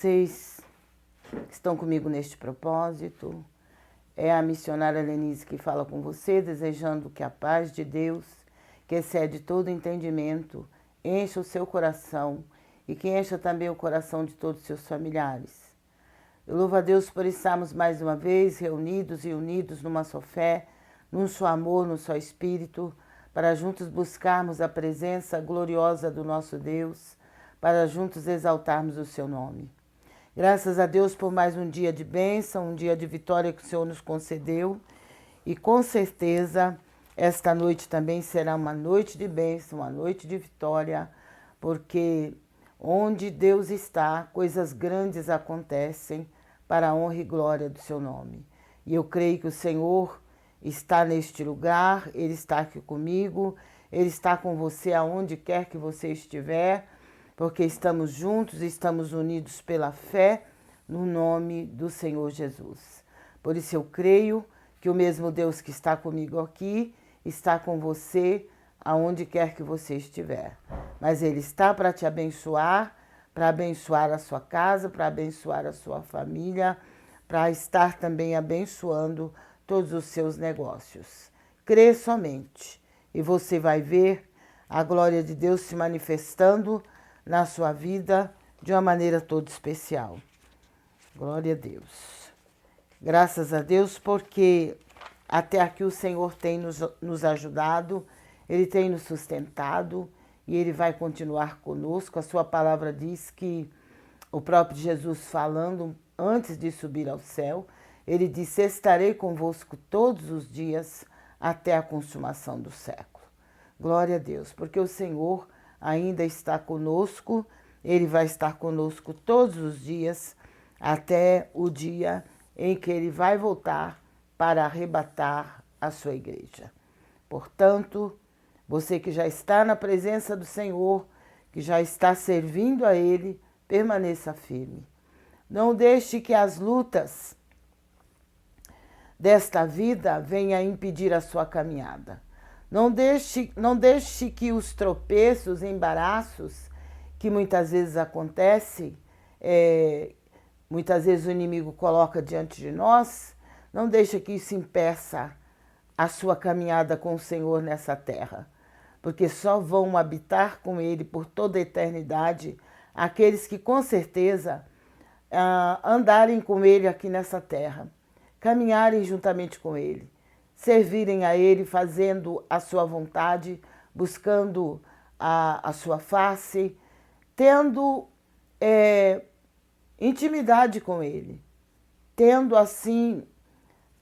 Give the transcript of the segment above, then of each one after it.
Vocês estão comigo neste propósito. É a missionária Lenise que fala com você, desejando que a paz de Deus, que excede todo entendimento, encha o seu coração e que encha também o coração de todos os seus familiares. Eu louvo a Deus por estarmos mais uma vez reunidos e unidos numa só fé, num só amor, num só espírito, para juntos buscarmos a presença gloriosa do nosso Deus, para juntos exaltarmos o seu nome. Graças a Deus por mais um dia de bênção, um dia de vitória que o Senhor nos concedeu. E com certeza esta noite também será uma noite de bênção, uma noite de vitória, porque onde Deus está, coisas grandes acontecem para a honra e glória do seu nome. E eu creio que o Senhor está neste lugar, Ele está aqui comigo, Ele está com você aonde quer que você estiver, porque estamos juntos, estamos unidos pela fé no nome do Senhor Jesus. Por isso eu creio que o mesmo Deus que está comigo aqui está com você aonde quer que você estiver. Mas Ele está para te abençoar, para abençoar a sua casa, para abençoar a sua família, para estar também abençoando todos os seus negócios. Crê somente e você vai ver a glória de Deus se manifestando na sua vida de uma maneira toda especial. Glória a Deus. Graças a Deus, porque até aqui o Senhor tem nos ajudado, Ele tem nos sustentado e Ele vai continuar conosco. A sua palavra diz que o próprio Jesus falando antes de subir ao céu, Ele disse: estarei convosco todos os dias até a consumação do século. Glória a Deus, porque o Senhor ainda está conosco, Ele vai estar conosco todos os dias, até o dia em que Ele vai voltar para arrebatar a sua igreja. Portanto, você que já está na presença do Senhor, que já está servindo a Ele, permaneça firme. Não deixe que as lutas desta vida venham impedir a sua caminhada. Não deixe que os tropeços, embaraços que muitas vezes acontecem, muitas vezes o inimigo coloca diante de nós, não deixe que isso impeça a sua caminhada com o Senhor nessa terra, porque só vão habitar com Ele por toda a eternidade aqueles que com certeza andarem com Ele aqui nessa terra, caminharem juntamente com Ele, servirem a Ele, fazendo a sua vontade, buscando a sua face, tendo intimidade com Ele, tendo assim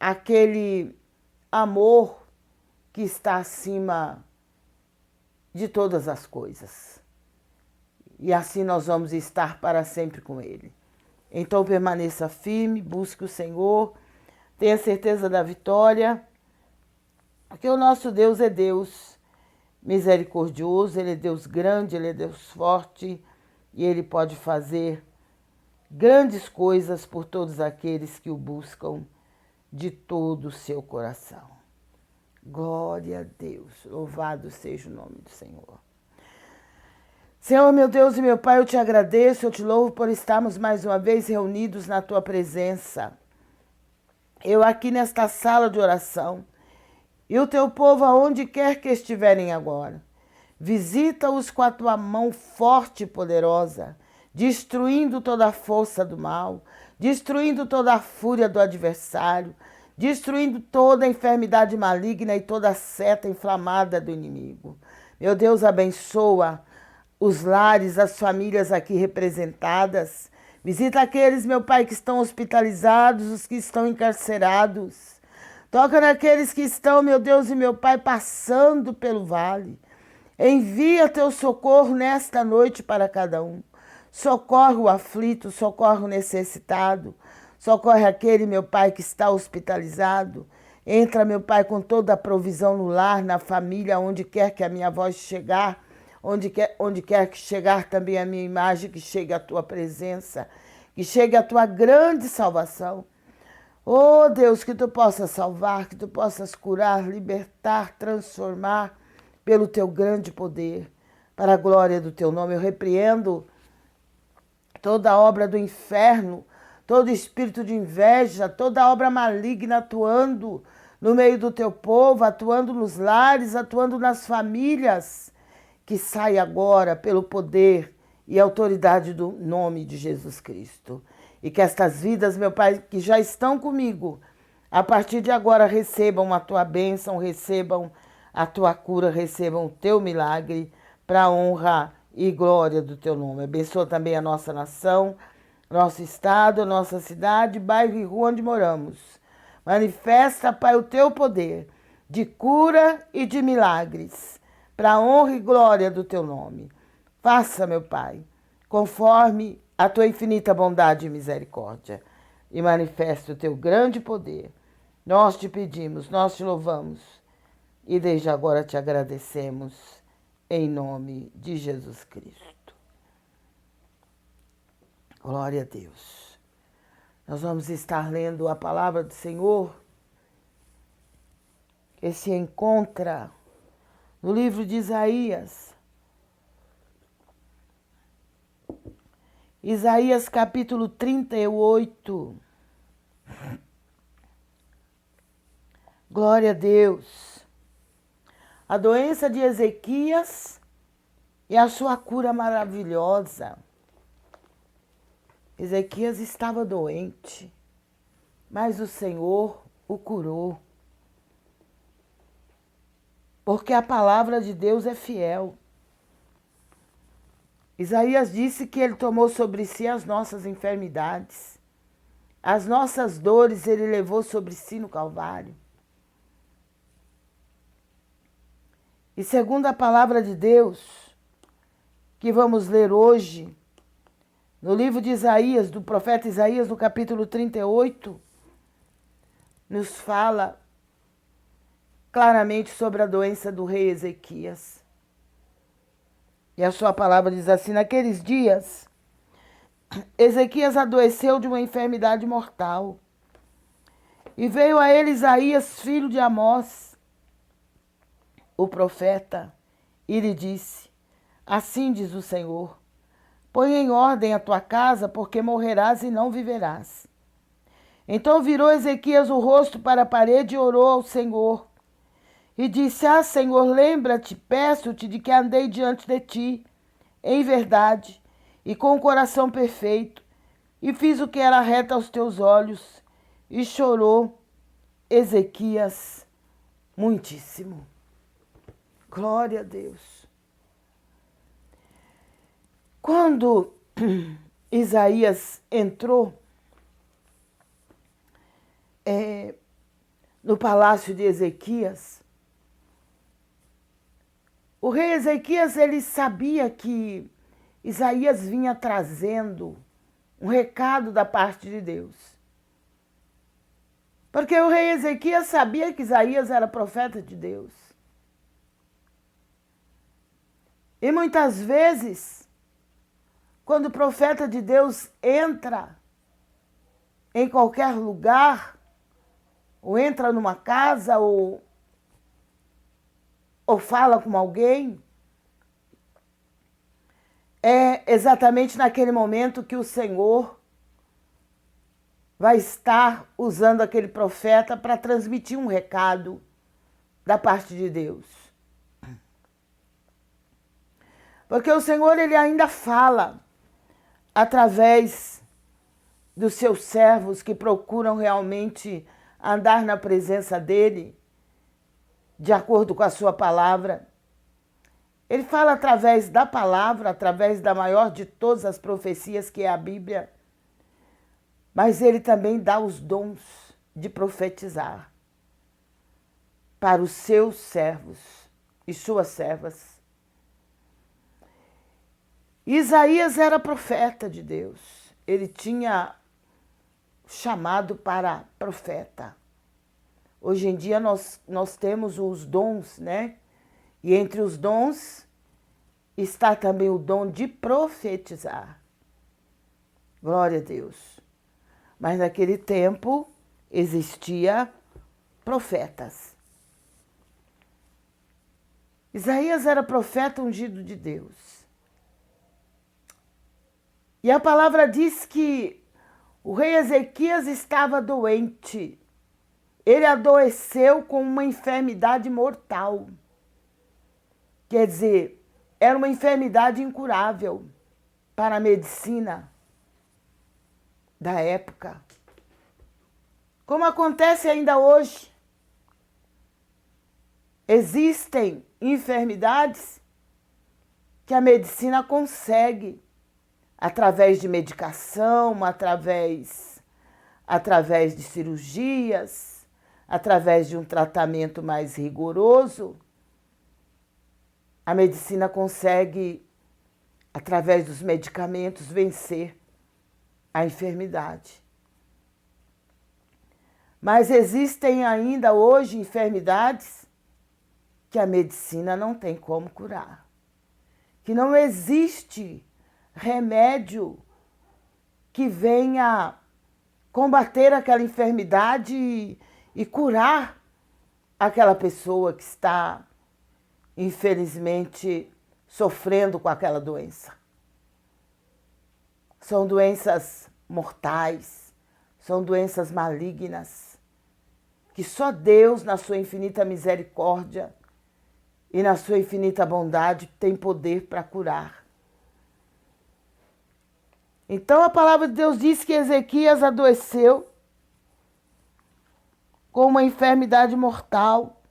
aquele amor que está acima de todas as coisas. E assim nós vamos estar para sempre com Ele. Então permaneça firme, busque o Senhor, tenha certeza da vitória, porque o nosso Deus é Deus misericordioso, Ele é Deus grande, Ele é Deus forte e Ele pode fazer grandes coisas por todos aqueles que o buscam de todo o seu coração. Glória a Deus, louvado seja o nome do Senhor. Senhor, meu Deus e meu Pai, eu te agradeço, eu te louvo por estarmos mais uma vez reunidos na tua presença. Eu aqui nesta sala de oração, e o teu povo aonde quer que estiverem agora. Visita-os com a tua mão forte e poderosa, destruindo toda a força do mal, destruindo toda a fúria do adversário, destruindo toda a enfermidade maligna e toda a seta inflamada do inimigo. Meu Deus, abençoa os lares, as famílias aqui representadas. Visita aqueles, meu Pai, que estão hospitalizados, os que estão encarcerados. Toca naqueles que estão, meu Deus e meu Pai, passando pelo vale. Envia teu socorro nesta noite para cada um. Socorre o aflito, socorre o necessitado. Socorre aquele, meu Pai, que está hospitalizado. Entra, meu Pai, com toda a provisão no lar, na família, onde quer que a minha voz chegar, onde quer que chegar também a minha imagem, que chegue a tua presença, que chegue a tua grande salvação. Oh Deus, que tu possas salvar, que tu possas curar, libertar, transformar pelo teu grande poder, para a glória do teu nome. Eu repreendo toda obra do inferno, todo espírito de inveja, toda obra maligna atuando no meio do teu povo, atuando nos lares, atuando nas famílias, que sai agora pelo poder e autoridade do nome de Jesus Cristo. E que estas vidas, meu Pai, que já estão comigo, a partir de agora recebam a tua bênção, recebam a tua cura, recebam o teu milagre, para a honra e glória do teu nome. Abençoa também a nossa nação, nosso estado, nossa cidade, bairro e rua onde moramos. Manifesta, Pai, o teu poder de cura e de milagres, para a honra e glória do teu nome. Faça, meu Pai, conforme a tua infinita bondade e misericórdia, e manifesta o teu grande poder. Nós te pedimos, nós te louvamos, e desde agora te agradecemos, em nome de Jesus Cristo. Glória a Deus. Nós vamos estar lendo a palavra do Senhor, que se encontra no livro de Isaías. Isaías capítulo 38. Glória a Deus. A doença de Ezequias e a sua cura maravilhosa. Ezequias estava doente, mas o Senhor o curou. Porque a palavra de Deus é fiel. Isaías disse que ele tomou sobre si as nossas enfermidades. As nossas dores ele levou sobre si no Calvário. E segundo a palavra de Deus, que vamos ler hoje, no livro de Isaías, do profeta Isaías, no capítulo 38, nos fala claramente sobre a doença do rei Ezequias. E a sua palavra diz assim: naqueles dias, Ezequias adoeceu de uma enfermidade mortal. E veio a ele Isaías, filho de Amós, o profeta, e lhe disse: assim diz o Senhor, põe em ordem a tua casa, porque morrerás e não viverás. Então virou Ezequias o rosto para a parede e orou ao Senhor. E disse: ah, Senhor, lembra-te, peço-te, de que andei diante de ti, em verdade, e com o coração perfeito, e fiz o que era reto aos teus olhos. E chorou Ezequias muitíssimo. Glória a Deus. Quando Isaías entrou no palácio de Ezequias, o rei Ezequias, ele sabia que Isaías vinha trazendo um recado da parte de Deus. Porque o rei Ezequias sabia que Isaías era profeta de Deus. E muitas vezes, quando o profeta de Deus entra em qualquer lugar, ou entra numa casa, ou fala com alguém, é exatamente naquele momento que o Senhor vai estar usando aquele profeta para transmitir um recado da parte de Deus. Porque o Senhor, ele ainda fala através dos seus servos que procuram realmente andar na presença dele, de acordo com a sua palavra. Ele fala através da palavra, através da maior de todas as profecias, que é a Bíblia. Mas ele também dá os dons de profetizar para os seus servos e suas servas. Isaías era profeta de Deus. Ele tinha chamado para profeta. Hoje em dia nós temos os dons, né? E entre os dons está também o dom de profetizar. Glória a Deus. Mas naquele tempo existia profetas. Isaías era profeta ungido de Deus. E a palavra diz que o rei Ezequias estava doente. Ele adoeceu com uma enfermidade mortal. Quer dizer, era uma enfermidade incurável para a medicina da época. Como acontece ainda hoje, existem enfermidades que a medicina consegue, através de medicação, através de cirurgias, através de um tratamento mais rigoroso, a medicina consegue, através dos medicamentos, vencer a enfermidade. Mas existem ainda hoje enfermidades que a medicina não tem como curar. Que não existe remédio que venha combater aquela enfermidade e curar aquela pessoa que está, infelizmente, sofrendo com aquela doença. São doenças mortais, são doenças malignas, que só Deus, na sua infinita misericórdia e na sua infinita bondade, tem poder para curar. Então a palavra de Deus diz que Ezequias adoeceu com uma enfermidade mortal.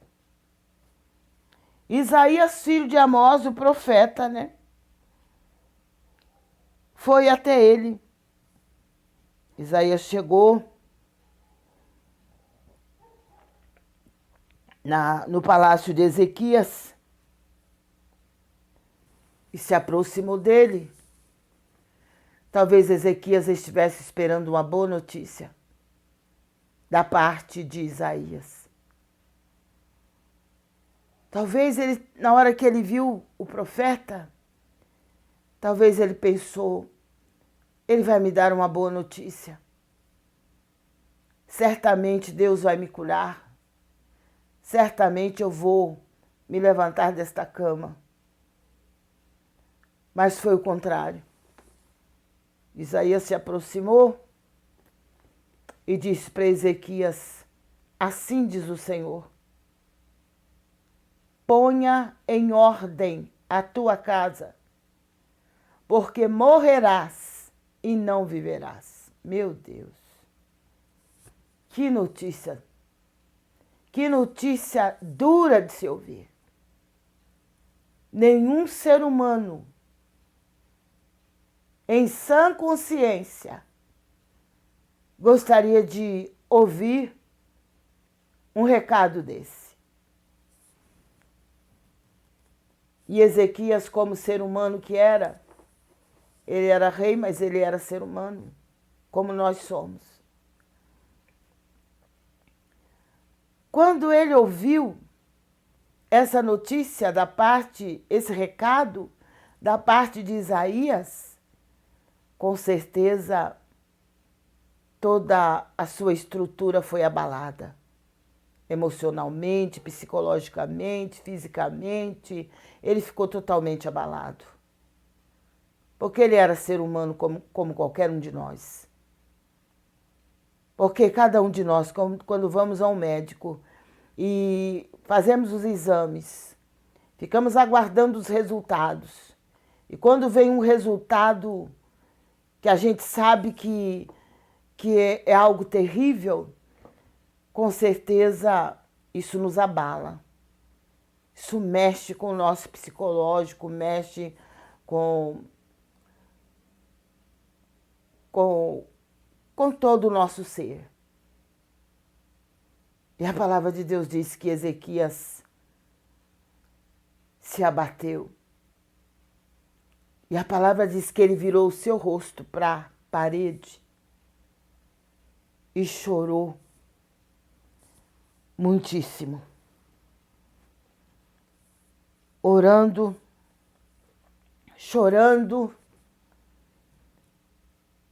Isaías, filho de Amós, o profeta, foi até ele. Isaías chegou no palácio de Ezequias e se aproximou dele. Talvez Ezequias estivesse esperando uma boa notícia da parte de Isaías. Talvez ele, na hora que ele viu o profeta, talvez ele pensou, ele vai me dar uma boa notícia. Certamente Deus vai me curar. Certamente eu vou me levantar desta cama. Mas foi o contrário. Isaías se aproximou e disse para Ezequias, assim diz o Senhor, ponha em ordem a tua casa, porque morrerás e não viverás. Meu Deus, que notícia dura de se ouvir. Nenhum ser humano em sã consciência gostaria de ouvir um recado desse. E Ezequias, como ser humano que era, ele era rei, mas ele era ser humano, como nós somos. Quando ele ouviu essa notícia esse recado da parte de Isaías, com certeza toda a sua estrutura foi abalada. Emocionalmente, psicologicamente, fisicamente, ele ficou totalmente abalado. Porque ele era ser humano como qualquer um de nós. Porque cada um de nós, quando vamos a um médico e fazemos os exames, ficamos aguardando os resultados. E quando vem um resultado que a gente sabe que é algo terrível, com certeza isso nos abala. Isso mexe com o nosso psicológico, mexe com todo o nosso ser. E a palavra de Deus diz que Ezequias se abateu. E a palavra diz que ele virou o seu rosto para a parede e chorou muitíssimo. Orando, chorando,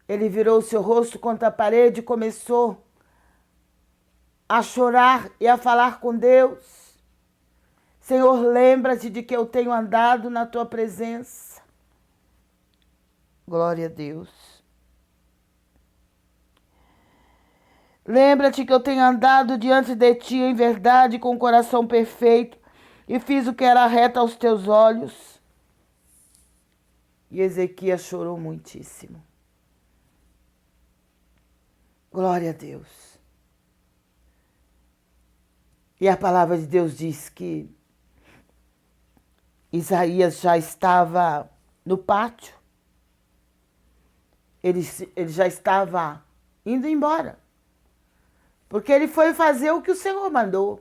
ele virou o seu rosto contra a parede e começou a chorar e a falar com Deus. Senhor, lembra-te de que eu tenho andado na tua presença. Glória a Deus. Lembra-te que eu tenho andado diante de ti em verdade com o coração perfeito e fiz o que era reto aos teus olhos. E Ezequias chorou muitíssimo. Glória a Deus. E a palavra de Deus diz que Isaías já estava no pátio. Ele já estava indo embora. Porque ele foi fazer o que o Senhor mandou.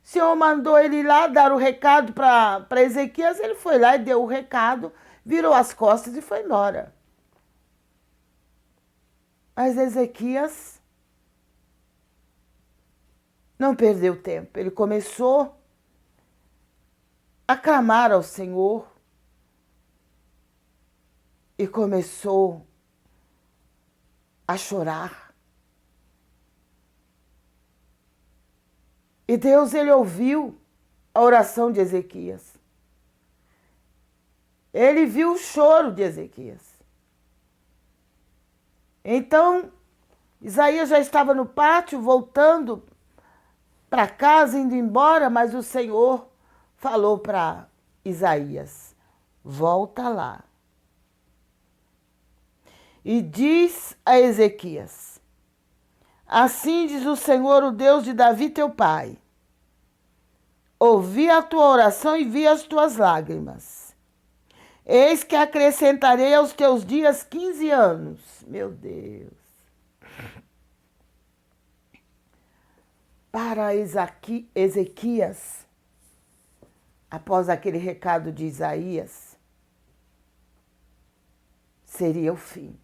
O Senhor mandou ele ir lá dar o recado para Ezequias. Ele foi lá e deu o recado, virou as costas e foi embora. Mas Ezequias não perdeu tempo. Ele começou a clamar ao Senhor e começou a chorar. E Deus, ele ouviu a oração de Ezequias. Ele viu o choro de Ezequias. Então, Isaías já estava no pátio, voltando para casa, indo embora, mas o Senhor falou para Isaías: volta lá. E diz a Ezequias: assim diz o Senhor, o Deus de Davi, teu pai: ouvi a tua oração e vi as tuas lágrimas. Eis que acrescentarei aos teus dias 15 anos. Meu Deus. Para Ezequias, após aquele recado de Isaías, seria o fim.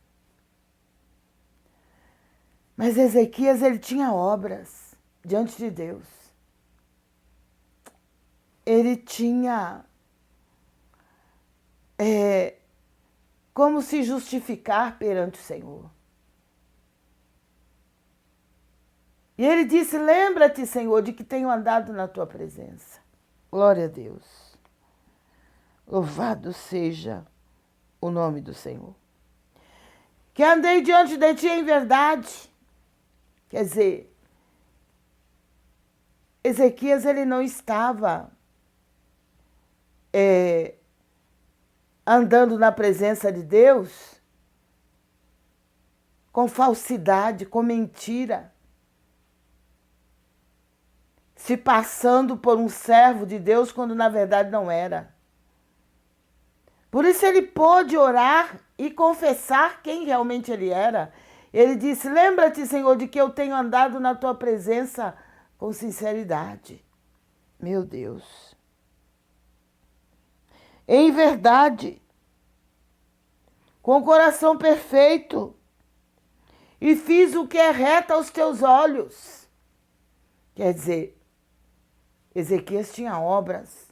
Mas Ezequias, ele tinha obras diante de Deus. Ele tinha como se justificar perante o Senhor. E ele disse: lembra-te, Senhor, de que tenho andado na tua presença. Glória a Deus. Louvado seja o nome do Senhor. Que andei diante de ti em verdade. Quer dizer, Ezequias, ele não estava andando na presença de Deus com falsidade, com mentira, se passando por um servo de Deus quando na verdade não era. Por isso ele pôde orar e confessar quem realmente ele era. Ele disse: lembra-te, Senhor, de que eu tenho andado na tua presença com sinceridade. Meu Deus. Em verdade, com o coração perfeito, e fiz o que é reto aos teus olhos. Quer dizer, Ezequias tinha obras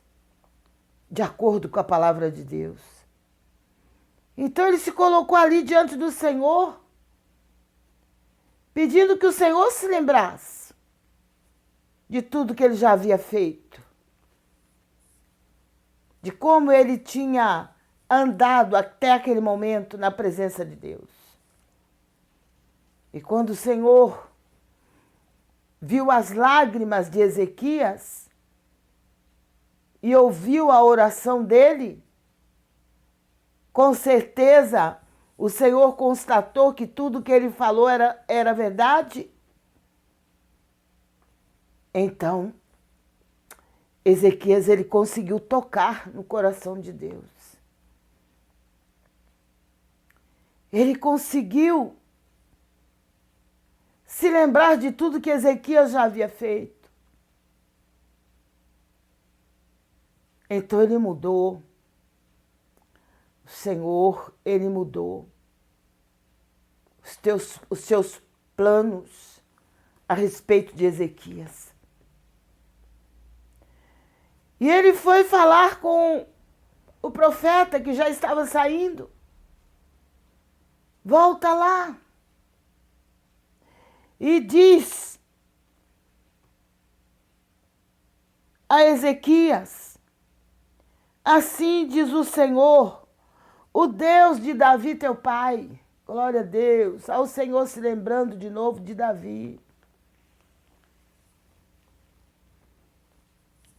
de acordo com a palavra de Deus. Então ele se colocou ali diante do Senhor, pedindo que o Senhor se lembrasse de tudo que ele já havia feito, de como ele tinha andado até aquele momento na presença de Deus. E quando o Senhor viu as lágrimas de Ezequias e ouviu a oração dele, com certeza o Senhor constatou que tudo que ele falou era verdade. Então, Ezequias, ele conseguiu tocar no coração de Deus. Ele conseguiu se lembrar de tudo que Ezequias já havia feito. Então ele mudou. O Senhor, ele mudou os seus planos a respeito de Ezequias. E ele foi falar com o profeta que já estava saindo. Volta lá. E diz a Ezequias: assim diz o Senhor, O Deus de Davi, teu pai. Glória a Deus. Ao Senhor se lembrando de novo de Davi.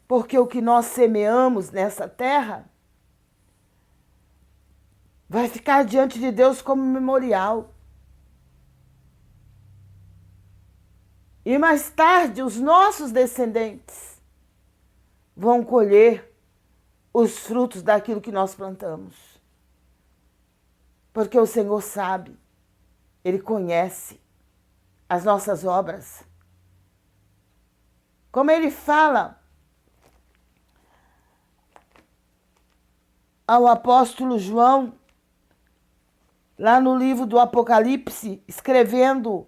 Porque o que nós semeamos nessa terra vai ficar diante de Deus como memorial. E mais tarde, os nossos descendentes vão colher os frutos daquilo que nós plantamos. Porque o Senhor sabe, Ele conhece as nossas obras. Como Ele fala ao apóstolo João, lá no livro do Apocalipse, escrevendo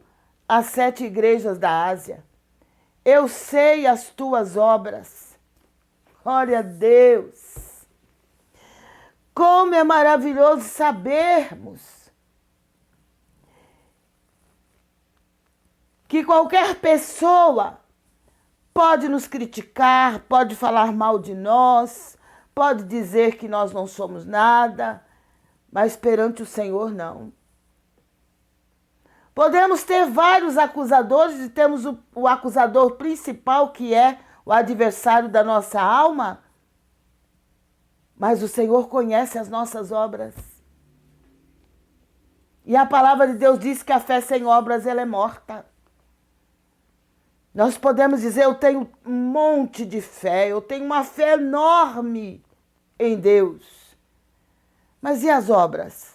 às 7 igrejas da Ásia: eu sei as tuas obras. Glória a Deus. Como é maravilhoso sabermos que qualquer pessoa pode nos criticar, pode falar mal de nós, pode dizer que nós não somos nada, mas perante o Senhor não. Podemos ter vários acusadores e temos o acusador principal, que é o adversário da nossa alma, mas o Senhor conhece as nossas obras. E a palavra de Deus diz que a fé sem obras ela é morta. Nós podemos dizer: eu tenho um monte de fé, eu tenho uma fé enorme em Deus. Mas e as obras?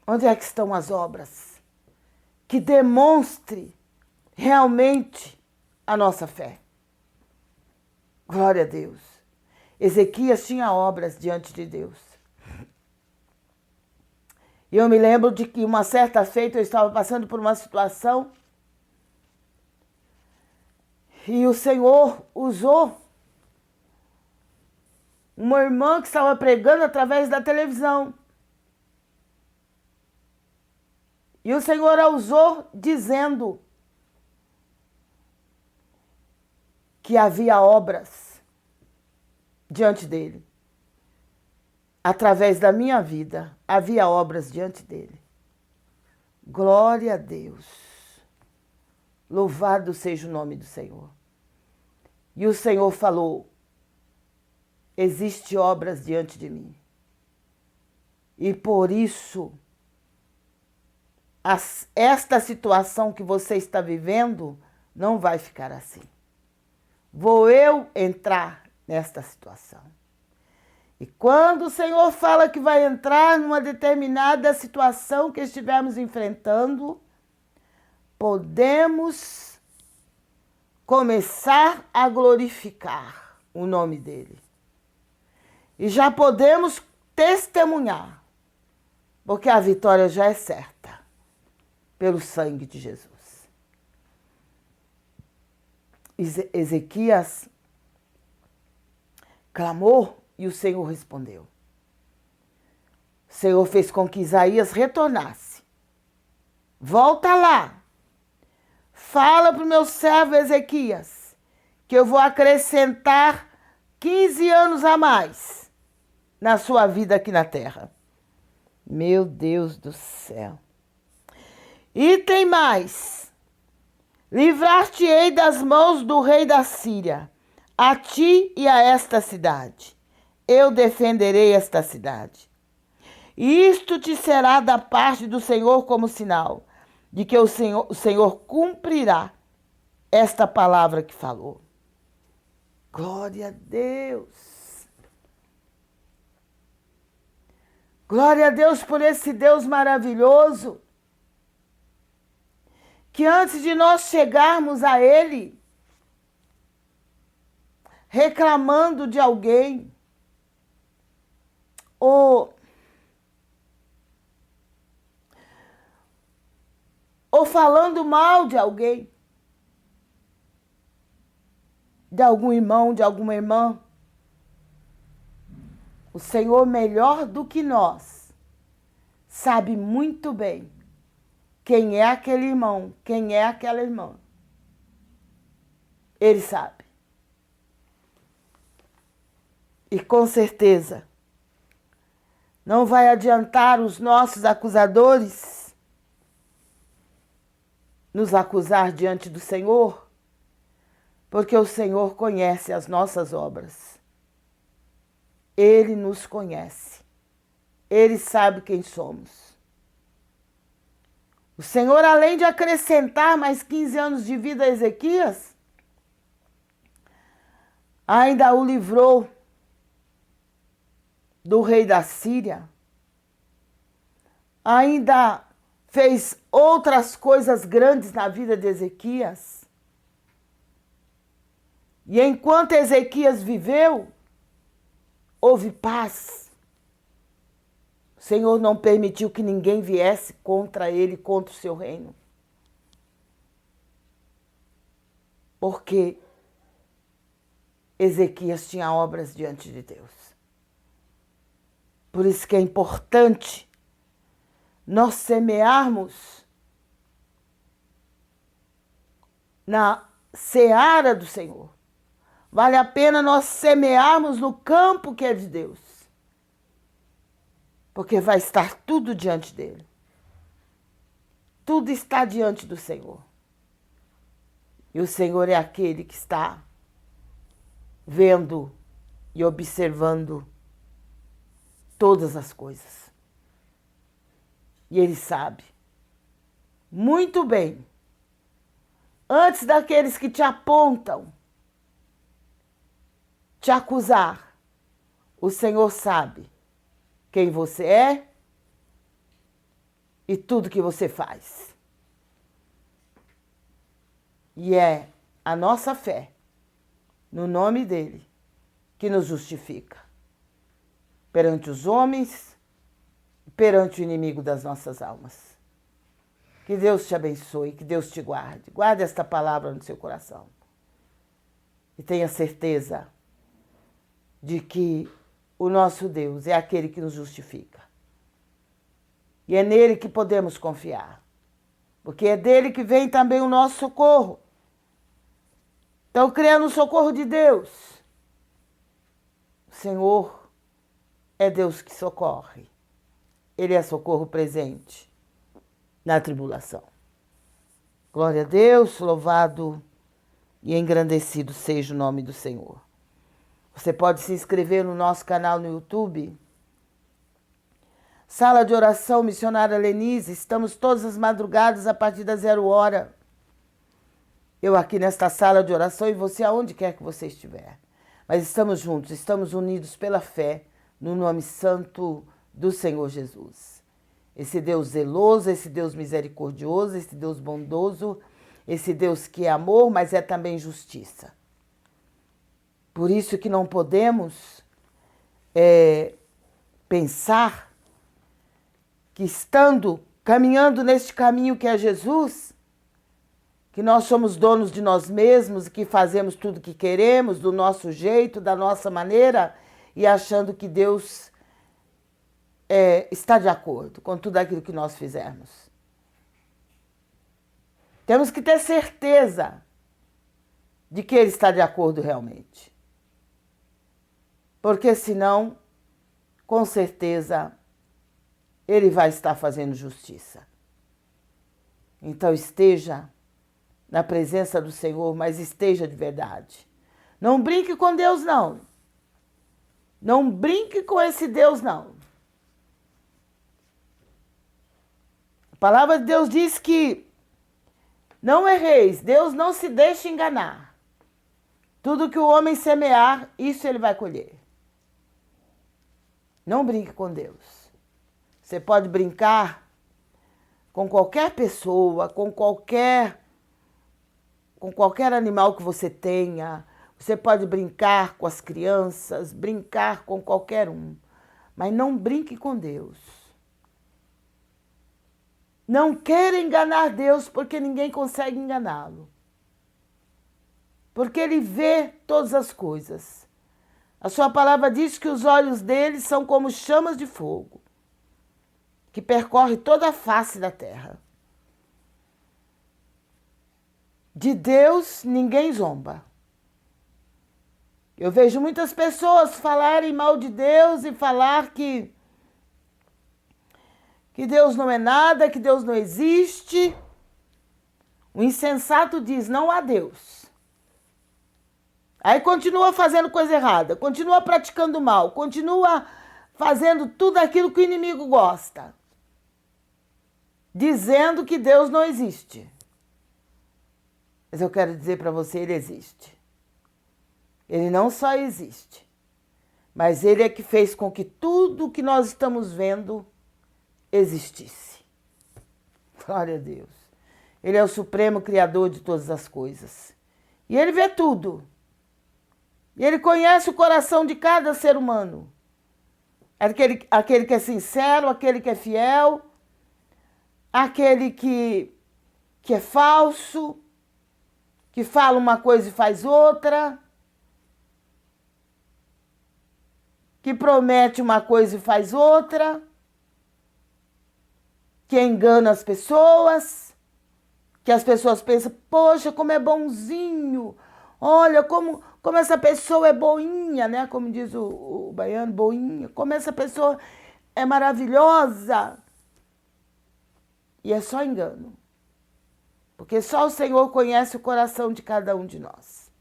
Onde é que estão as obras que demonstre realmente a nossa fé? Glória a Deus. Ezequias tinha obras diante de Deus. E eu me lembro de que uma certa feita eu estava passando por uma situação e o Senhor usou uma irmã que estava pregando através da televisão. E o Senhor a usou dizendo que havia obras diante dele. Através da minha vida, havia obras diante dele. Glória a Deus. Louvado seja o nome do Senhor. E o Senhor falou: existe obras diante de mim. E por isso, esta situação que você está vivendo não vai ficar assim. Vou eu entrar nesta situação. E quando o Senhor fala que vai entrar numa determinada situação que estivermos enfrentando, podemos começar a glorificar o nome dele. E já podemos testemunhar, porque a vitória já é certa, pelo sangue de Jesus. Ezequias clamou e o Senhor respondeu. O Senhor fez com que Isaías retornasse. Volta lá. Fala para o meu servo Ezequias que eu vou acrescentar 15 anos a mais na sua vida aqui na terra. Meu Deus do céu. E tem mais. Livrar-te-ei das mãos do rei da Síria, a ti e a esta cidade. Eu defenderei esta cidade. E isto te será da parte do Senhor como sinal de que o Senhor cumprirá esta palavra que falou. Glória a Deus. Glória a Deus por esse Deus maravilhoso, que antes de nós chegarmos a Ele, reclamando de alguém, ou falando mal de alguém, de algum irmão, de alguma irmã, o Senhor, melhor do que nós, sabe muito bem quem é aquele irmão, quem é aquela irmã. Ele sabe. E com certeza, Não vai adiantar os nossos acusadores nos acusar diante do Senhor, porque o Senhor conhece as nossas obras. Ele nos conhece. Ele sabe quem somos. O Senhor, além de acrescentar mais 15 anos de vida a Ezequias, ainda o livrou do rei da Síria, ainda fez outras coisas grandes na vida de Ezequias. E enquanto Ezequias viveu, houve paz. O Senhor não permitiu que ninguém viesse contra ele, contra o seu reino. Porque Ezequias tinha obras diante de Deus. Por isso que é importante nós semearmos na seara do Senhor. Vale a pena nós semearmos no campo que é de Deus. Porque vai estar tudo diante dele. Tudo está diante do Senhor. E o Senhor é aquele que está vendo e observando todas as coisas. E ele sabe muito bem, antes daqueles que te apontam, te acusar, o Senhor sabe quem você é e tudo que você faz. E é a nossa fé no nome dele que nos justifica perante os homens, perante o inimigo das nossas almas. Que Deus te abençoe, que Deus te guarde. Guarde esta palavra no seu coração. E tenha certeza de que o nosso Deus é aquele que nos justifica. E é nele que podemos confiar. Porque é dele que vem também o nosso socorro. Então, creia no socorro de Deus. O Senhor é Deus que socorre. Ele é socorro presente na tribulação. Glória a Deus, louvado e engrandecido seja o nome do Senhor. Você pode se inscrever no nosso canal no YouTube. Sala de Oração Missionária Lenise. Estamos todas as madrugadas a partir das 0h. Eu aqui nesta sala de oração e você aonde quer que você estiver. Mas estamos juntos, estamos unidos pela fé no nome santo do Senhor Jesus. Esse Deus zeloso, esse Deus misericordioso, esse Deus bondoso, esse Deus que é amor, mas é também justiça. Por isso que não podemos pensar que caminhando neste caminho que é Jesus, que nós somos donos de nós mesmos e que fazemos tudo o que queremos, do nosso jeito, da nossa maneira, e achando que Deus está de acordo com tudo aquilo que nós fizermos. Temos que ter certeza de que Ele está de acordo realmente. Porque senão, com certeza, Ele vai estar fazendo justiça. Então esteja na presença do Senhor, mas esteja de verdade. Não brinque com Deus, não. Não brinque com esse Deus, não. A palavra de Deus diz que não erreis, Deus não se deixa enganar. Tudo que o homem semear, isso ele vai colher. Não brinque com Deus. Você pode brincar com qualquer pessoa, com qualquer animal que você tenha. Você pode brincar com as crianças, brincar com qualquer um. Mas não brinque com Deus. Não queira enganar Deus, porque ninguém consegue enganá-lo. Porque Ele vê todas as coisas. A sua palavra diz que os olhos dele são como chamas de fogo, que percorre toda a face da terra. De Deus ninguém zomba. Eu vejo muitas pessoas falarem mal de Deus e falar que que Deus não é nada, que Deus não existe. O insensato diz, não há Deus. Aí continua fazendo coisa errada, continua praticando mal, continua fazendo tudo aquilo que o inimigo gosta, dizendo que Deus não existe. Mas eu quero dizer para você, ele existe. Ele não só existe, mas ele é que fez com que tudo que nós estamos vendo existisse. Glória a Deus. Ele é o supremo criador de todas as coisas. E ele vê tudo. E ele conhece o coração de cada ser humano. Aquele que é sincero, aquele que é fiel, aquele que é falso, que fala uma coisa e faz outra, que promete uma coisa e faz outra, que engana as pessoas, que as pessoas pensam, poxa, como é bonzinho, olha como essa pessoa é boinha, né? Como diz o baiano, boinha, como essa pessoa é maravilhosa. E é só engano, porque só o Senhor conhece o coração de cada um de nós.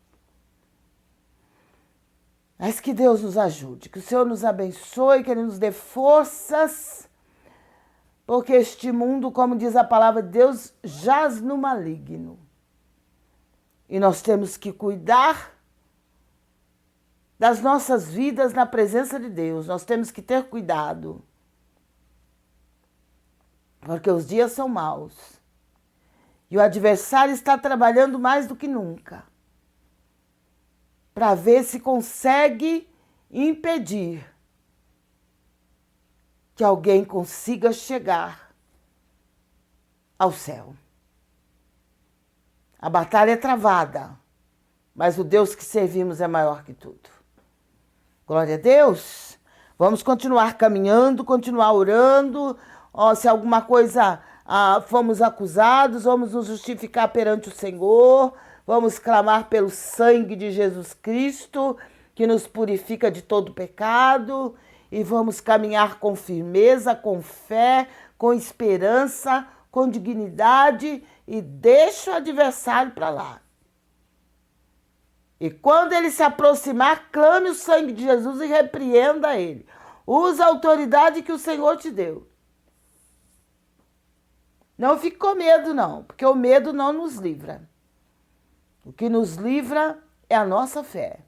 Mas que Deus nos ajude, que o Senhor nos abençoe, que Ele nos dê forças, porque este mundo, como diz a palavra de Deus, jaz no maligno. E nós temos que cuidar das nossas vidas na presença de Deus. Nós temos que ter cuidado, porque os dias são maus. E o adversário está trabalhando mais do que nunca para ver se consegue impedir que alguém consiga chegar ao céu. A batalha é travada, mas o Deus que servimos é maior que tudo. Glória a Deus. Vamos continuar caminhando, continuar orando. Se alguma coisa fomos acusados, vamos nos justificar perante o Senhor. Vamos clamar pelo sangue de Jesus Cristo, que nos purifica de todo pecado. E vamos caminhar com firmeza, com fé, com esperança, com dignidade e deixa o adversário para lá. E quando ele se aproximar, clame o sangue de Jesus e repreenda ele. Usa a autoridade que o Senhor te deu. Não fique com medo, não, porque o medo não nos livra. O que nos livra é a nossa fé,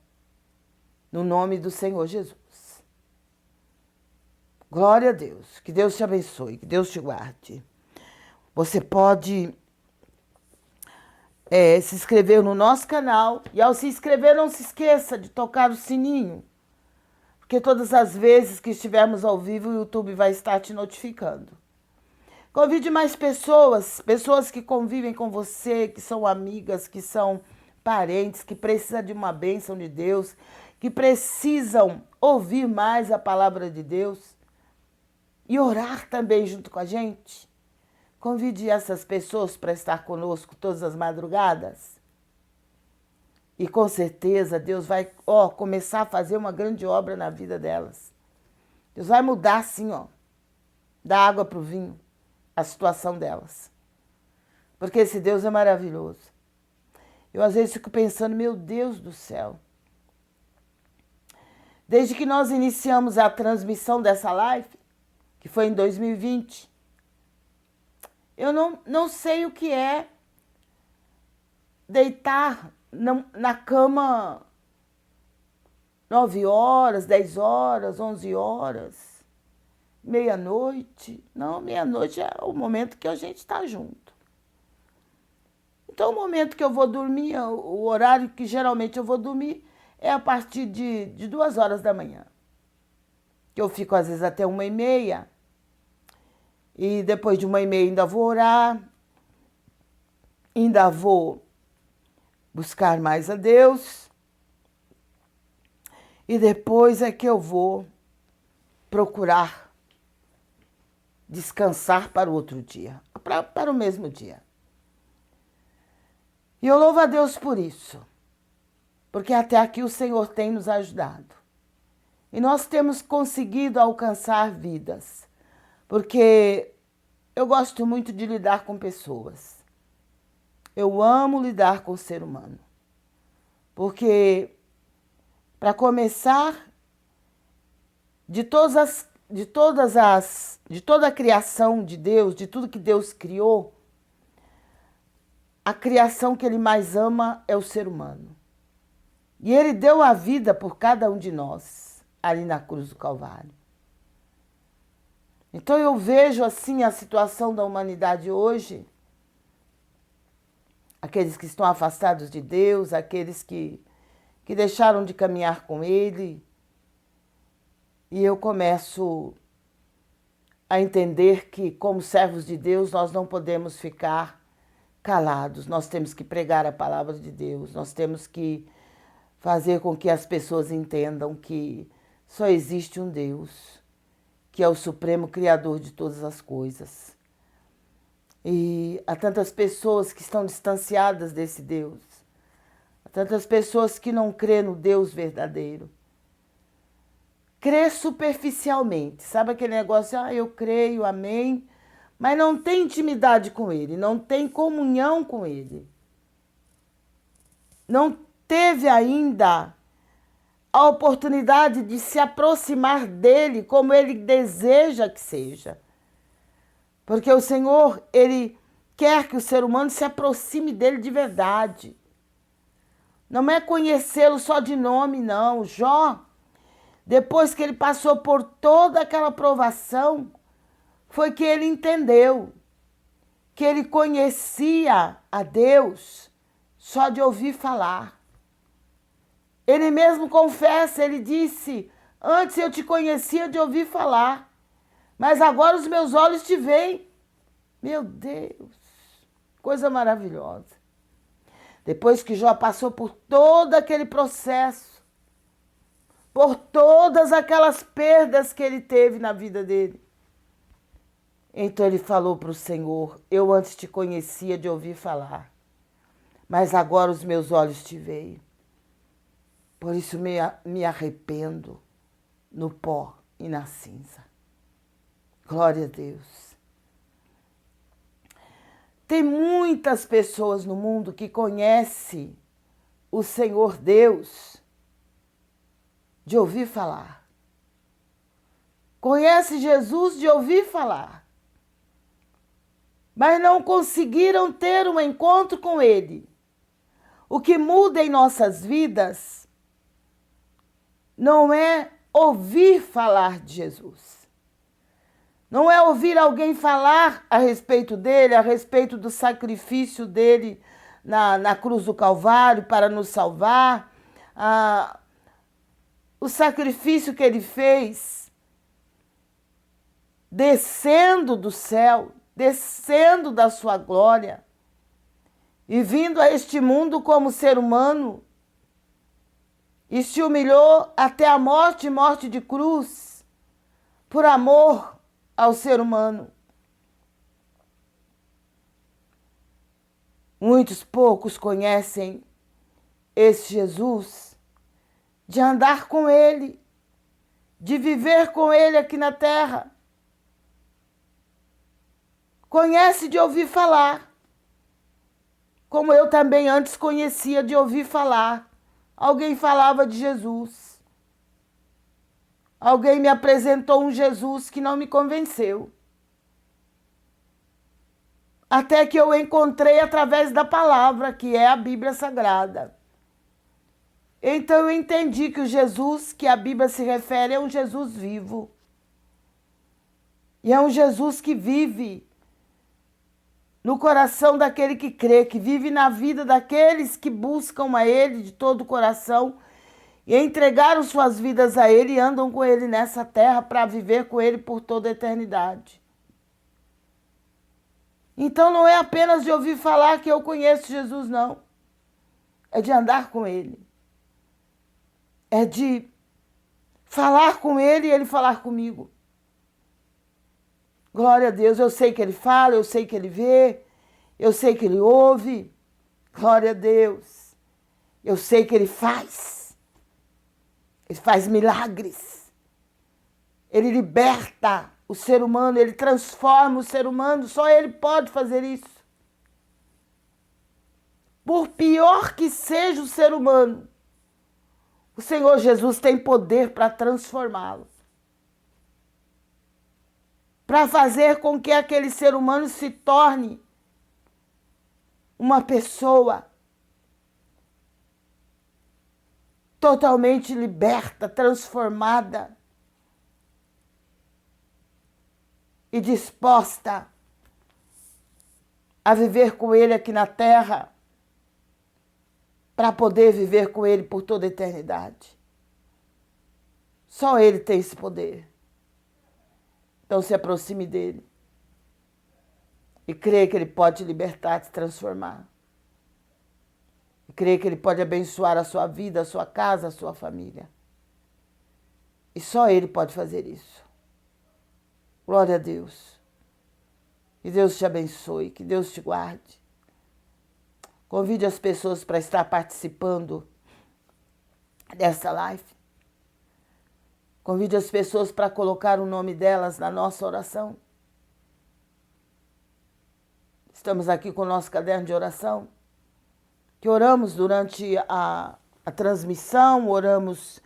no nome do Senhor Jesus. Glória a Deus. Que Deus te abençoe, que Deus te guarde. Você pode se inscrever no nosso canal. E ao se inscrever, não se esqueça de tocar o sininho. Porque todas as vezes que estivermos ao vivo, o YouTube vai estar te notificando. Convide mais pessoas que convivem com você, que são amigas, que são parentes, que precisam de uma bênção de Deus, que precisam ouvir mais a palavra de Deus e orar também junto com a gente. Convide essas pessoas para estar conosco todas as madrugadas. E com certeza Deus vai começar a fazer uma grande obra na vida delas. Deus vai mudar assim, da água para o vinho, a situação delas. Porque esse Deus é maravilhoso. Eu às vezes fico pensando, meu Deus do céu. Desde que nós iniciamos a transmissão dessa live, que foi em 2020, eu não sei o que é deitar na cama 9 horas, 10 horas, 11 horas, meia-noite. Não, meia-noite é o momento que a gente está junto. Então, o momento que eu vou dormir, o horário que geralmente eu vou dormir, é a partir de 2 horas da manhã. Que eu fico às vezes até 1h30. E depois de 1h30 ainda vou orar. Ainda vou buscar mais a Deus. E depois é que eu vou procurar descansar para o outro dia. Para o mesmo dia. E eu louvo a Deus por isso. Porque até aqui o Senhor tem nos ajudado. E nós temos conseguido alcançar vidas. Porque eu gosto muito de lidar com pessoas. Eu amo lidar com o ser humano. Porque, para começar, de toda a criação de Deus, de tudo que Deus criou, a criação que Ele mais ama é o ser humano. E Ele deu a vida por cada um de nós, ali na cruz do Calvário. Então eu vejo assim a situação da humanidade hoje, aqueles que estão afastados de Deus, aqueles que deixaram de caminhar com Ele, e eu começo a entender que, como servos de Deus, nós não podemos ficar calados, nós temos que pregar a palavra de Deus, nós temos que fazer com que as pessoas entendam que só existe um Deus, que é o supremo criador de todas as coisas. E há tantas pessoas que estão distanciadas desse Deus, há tantas pessoas que não crêem no Deus verdadeiro. Crê superficialmente, sabe aquele negócio, eu creio, amém, mas não tem intimidade com Ele, não tem comunhão com Ele. Não teve ainda a oportunidade de se aproximar dEle como Ele deseja que seja. Porque o Senhor, Ele quer que o ser humano se aproxime dEle de verdade. Não é conhecê-lo só de nome, não. Jó, depois que ele passou por toda aquela provação, foi que ele entendeu que ele conhecia a Deus só de ouvir falar. Ele mesmo confessa, ele disse, antes eu te conhecia de ouvir falar, mas agora os meus olhos te veem. Meu Deus, coisa maravilhosa. Depois que Jó passou por todo aquele processo, por todas aquelas perdas que ele teve na vida dele, então ele falou para o Senhor, eu antes te conhecia de ouvir falar, mas agora os meus olhos te veem. Por isso me arrependo no pó e na cinza. Glória a Deus. Tem muitas pessoas no mundo que conhecem o Senhor Deus de ouvir falar. Conhece Jesus de ouvir falar. Mas não conseguiram ter um encontro com Ele. O que muda em nossas vidas não é ouvir falar de Jesus. Não é ouvir alguém falar a respeito dele, a respeito do sacrifício dele na cruz do Calvário para nos salvar, o sacrifício que ele fez, descendo do céu, descendo da sua glória e vindo a este mundo como ser humano e se humilhou até a morte, morte de cruz, por amor ao ser humano. Muitos poucos conhecem esse Jesus, de andar com Ele, de viver com Ele aqui na terra. Conhece de ouvir falar, como eu também antes conhecia de ouvir falar. Alguém falava de Jesus. Alguém me apresentou um Jesus que não me convenceu. Até que eu encontrei através da palavra, que é a Bíblia Sagrada. Então eu entendi que o Jesus que a Bíblia se refere é um Jesus vivo. E é um Jesus que vive no coração daquele que crê, que vive na vida daqueles que buscam a Ele de todo o coração e entregaram suas vidas a Ele e andam com Ele nessa terra para viver com Ele por toda a eternidade. Então não é apenas de ouvir falar que eu conheço Jesus, não. É de andar com Ele. É de falar com Ele e Ele falar comigo. Glória a Deus, eu sei que Ele fala, eu sei que Ele vê, eu sei que Ele ouve. Glória a Deus. Eu sei que Ele faz. Ele faz milagres. Ele liberta o ser humano, ele transforma o ser humano, só ele pode fazer isso. Por pior que seja o ser humano, o Senhor Jesus tem poder para transformá-lo. Para fazer com que aquele ser humano se torne uma pessoa totalmente liberta, transformada e disposta a viver com Ele aqui na terra, para poder viver com Ele por toda a eternidade. Só Ele tem esse poder. Então se aproxime dEle e creia que Ele pode te libertar, te transformar. E creia que Ele pode abençoar a sua vida, a sua casa, a sua família. E só Ele pode fazer isso. Glória a Deus. Que Deus te abençoe, que Deus te guarde. Convide as pessoas para estar participando dessa live. Convide as pessoas para colocar o nome delas na nossa oração. Estamos aqui com o nosso caderno de oração, que oramos durante a transmissão, oramos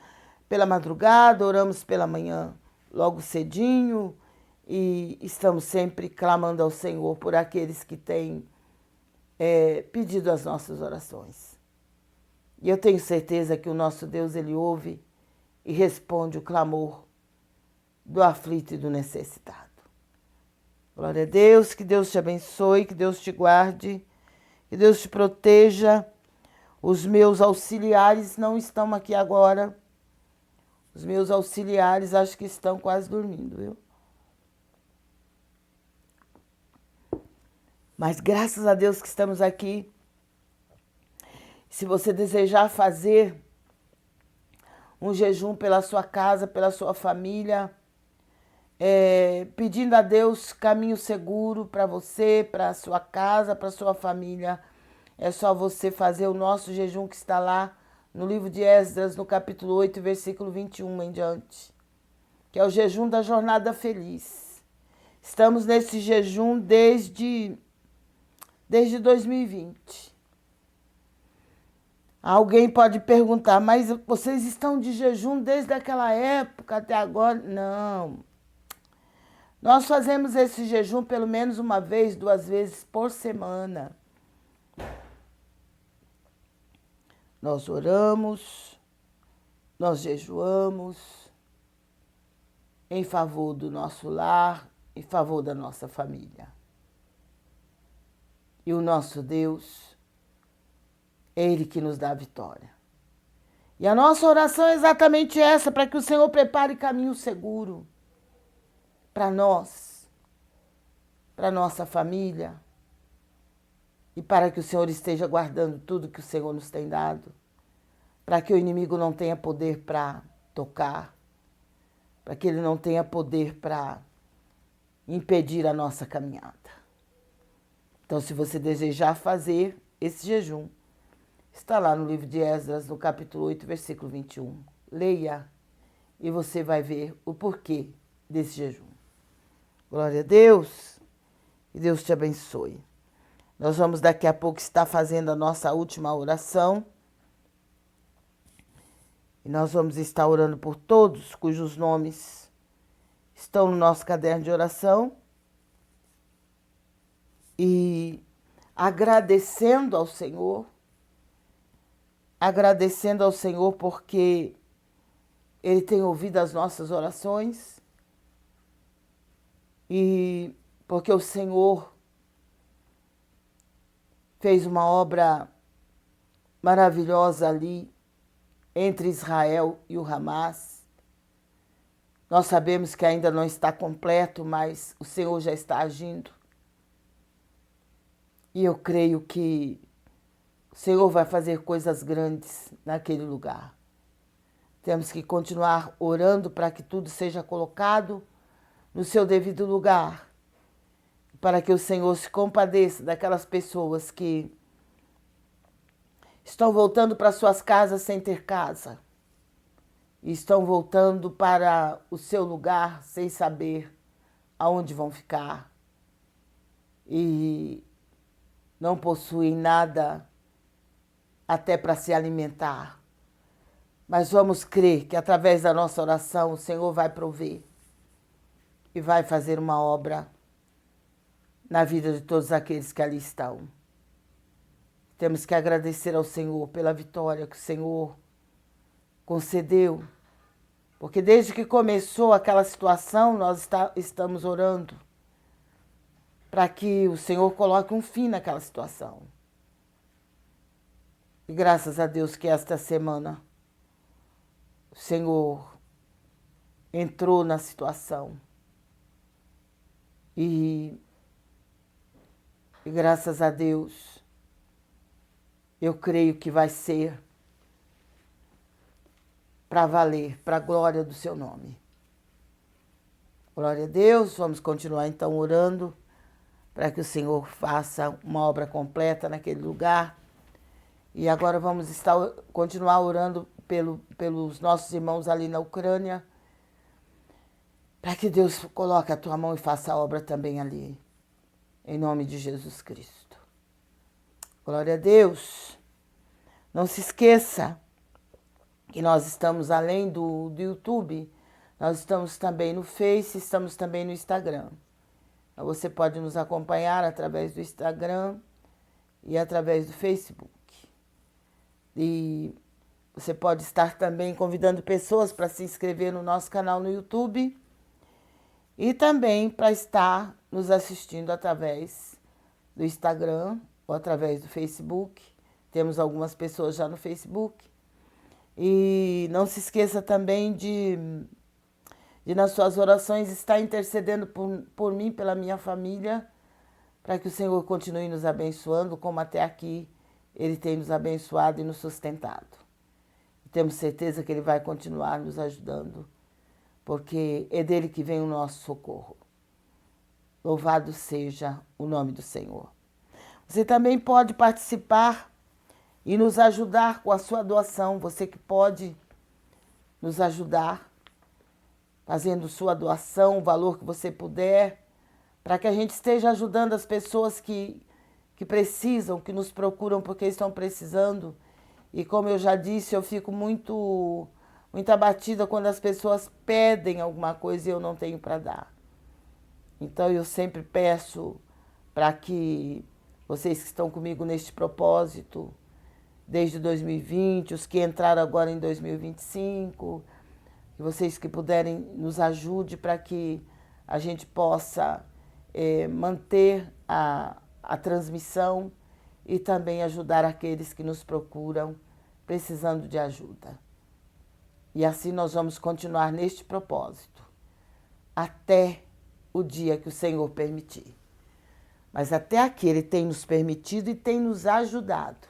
pela madrugada, oramos pela manhã, logo cedinho, e estamos sempre clamando ao Senhor por aqueles que têm pedido as nossas orações. E eu tenho certeza que o nosso Deus, Ele ouve e responde o clamor do aflito e do necessitado. Glória a Deus, que Deus te abençoe, que Deus te guarde, que Deus te proteja. Os meus auxiliares não estão aqui agora. Os meus auxiliares acho que estão quase dormindo, viu? Mas graças a Deus que estamos aqui. Se você desejar fazer um jejum pela sua casa, pela sua família, pedindo a Deus caminho seguro para você, para a sua casa, para a sua família, é só você fazer o nosso jejum que está lá no livro de Esdras, no capítulo 8, versículo 21 em diante, que é o jejum da jornada feliz. Estamos nesse jejum desde 2020. Alguém pode perguntar, mas vocês estão de jejum desde aquela época até agora? Não. Nós fazemos esse jejum pelo menos uma vez, 2 vezes por semana. Nós oramos, nós jejuamos em favor do nosso lar, em favor da nossa família. E o nosso Deus, é Ele que nos dá a vitória. E a nossa oração é exatamente essa, para que o Senhor prepare caminho seguro para nós, para nossa família, e para que o Senhor esteja guardando tudo que o Senhor nos tem dado, para que o inimigo não tenha poder para tocar, para que ele não tenha poder para impedir a nossa caminhada. Então, se você desejar fazer esse jejum, está lá no livro de Esdras, no capítulo 8, versículo 21. Leia e você vai ver o porquê desse jejum. Glória a Deus, e Deus te abençoe. Nós vamos daqui a pouco estar fazendo a nossa última oração. E nós vamos estar orando por todos cujos nomes estão no nosso caderno de oração. E agradecendo ao Senhor porque Ele tem ouvido as nossas orações e porque o Senhor fez uma obra maravilhosa ali entre Israel e o Hamas. Nós sabemos que ainda não está completo, mas o Senhor já está agindo. E eu creio que o Senhor vai fazer coisas grandes naquele lugar. Temos que continuar orando para que tudo seja colocado no seu devido lugar, para que o Senhor se compadeça daquelas pessoas que estão voltando para suas casas sem ter casa, e estão voltando para o seu lugar sem saber aonde vão ficar e não possuem nada até para se alimentar. Mas vamos crer que através da nossa oração o Senhor vai prover e vai fazer uma obra na vida de todos aqueles que ali estão. Temos que agradecer ao Senhor pela vitória que o Senhor concedeu, porque desde que começou aquela situação, nós estamos orando para que o Senhor coloque um fim naquela situação. E graças a Deus que esta semana o Senhor entrou na situação. E graças a Deus, eu creio que vai ser para valer, para a glória do seu nome. Glória a Deus, vamos continuar então orando para que o Senhor faça uma obra completa naquele lugar. E agora vamos continuar orando pelos nossos irmãos ali na Ucrânia, para que Deus coloque a tua mão e faça a obra também ali, em nome de Jesus Cristo. Glória a Deus. Não se esqueça que nós estamos além do YouTube, nós estamos também no Face, estamos também no Instagram. Então você pode nos acompanhar através do Instagram e através do Facebook. E você pode estar também convidando pessoas para se inscrever no nosso canal no YouTube e também para estar nos assistindo através do Instagram ou através do Facebook. Temos algumas pessoas já no Facebook. E não se esqueça também de nas suas orações estar intercedendo por mim, pela minha família, para que o Senhor continue nos abençoando, como até aqui Ele tem nos abençoado e nos sustentado. E temos certeza que Ele vai continuar nos ajudando, porque é dele que vem o nosso socorro. Louvado seja o nome do Senhor. Você também pode participar e nos ajudar com a sua doação. Você que pode nos ajudar fazendo sua doação, o valor que você puder, para que a gente esteja ajudando as pessoas que precisam, que nos procuram porque estão precisando. E como eu já disse, eu fico muito abatida quando as pessoas pedem alguma coisa e eu não tenho para dar. Então eu sempre peço para que vocês que estão comigo neste propósito, desde 2020, os que entraram agora em 2025, que vocês que puderem nos ajude para que a gente possa manter a transmissão e também ajudar aqueles que nos procuram precisando de ajuda. E assim nós vamos continuar neste propósito até o dia que o Senhor permitir. Mas até aqui Ele tem nos permitido e tem nos ajudado.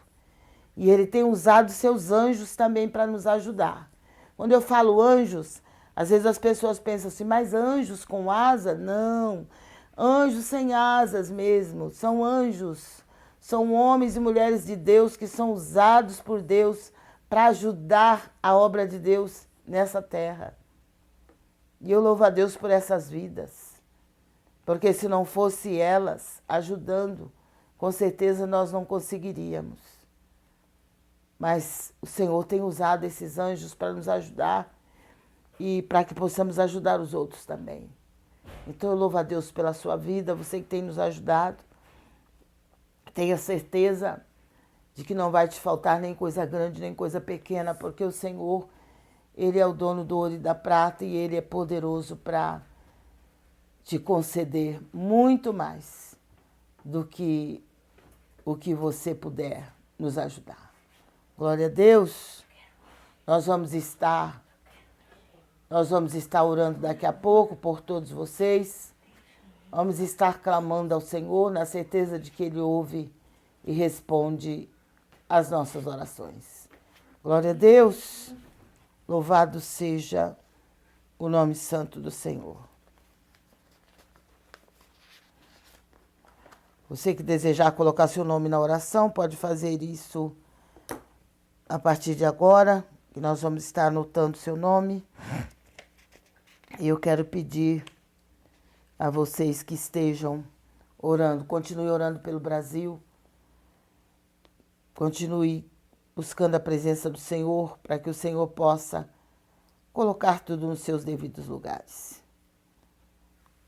E Ele tem usado seus anjos também para nos ajudar. Quando eu falo anjos, às vezes as pessoas pensam assim, mas anjos com asa? Não, anjos sem asas mesmo, são anjos, são homens e mulheres de Deus que são usados por Deus para ajudar a obra de Deus nessa terra. E eu louvo a Deus por essas vidas, porque se não fosse elas ajudando, com certeza nós não conseguiríamos. Mas o Senhor tem usado esses anjos para nos ajudar e para que possamos ajudar os outros também. Então eu louvo a Deus pela sua vida, você que tem nos ajudado. Tenha certeza de que não vai te faltar nem coisa grande, nem coisa pequena, porque o Senhor, Ele é o dono do ouro e da prata e Ele é poderoso para te conceder muito mais do que o que você puder nos ajudar. Glória a Deus. Nós vamos estar orando daqui a pouco por todos vocês. Vamos estar clamando ao Senhor na certeza de que Ele ouve e responde às nossas orações. Glória a Deus. Louvado seja o nome santo do Senhor. Você que desejar colocar seu nome na oração, pode fazer isso a partir de agora, que nós vamos estar anotando seu nome. E eu quero pedir a vocês que estejam orando. Continue orando pelo Brasil. Continue buscando a presença do Senhor para que o Senhor possa colocar tudo nos seus devidos lugares.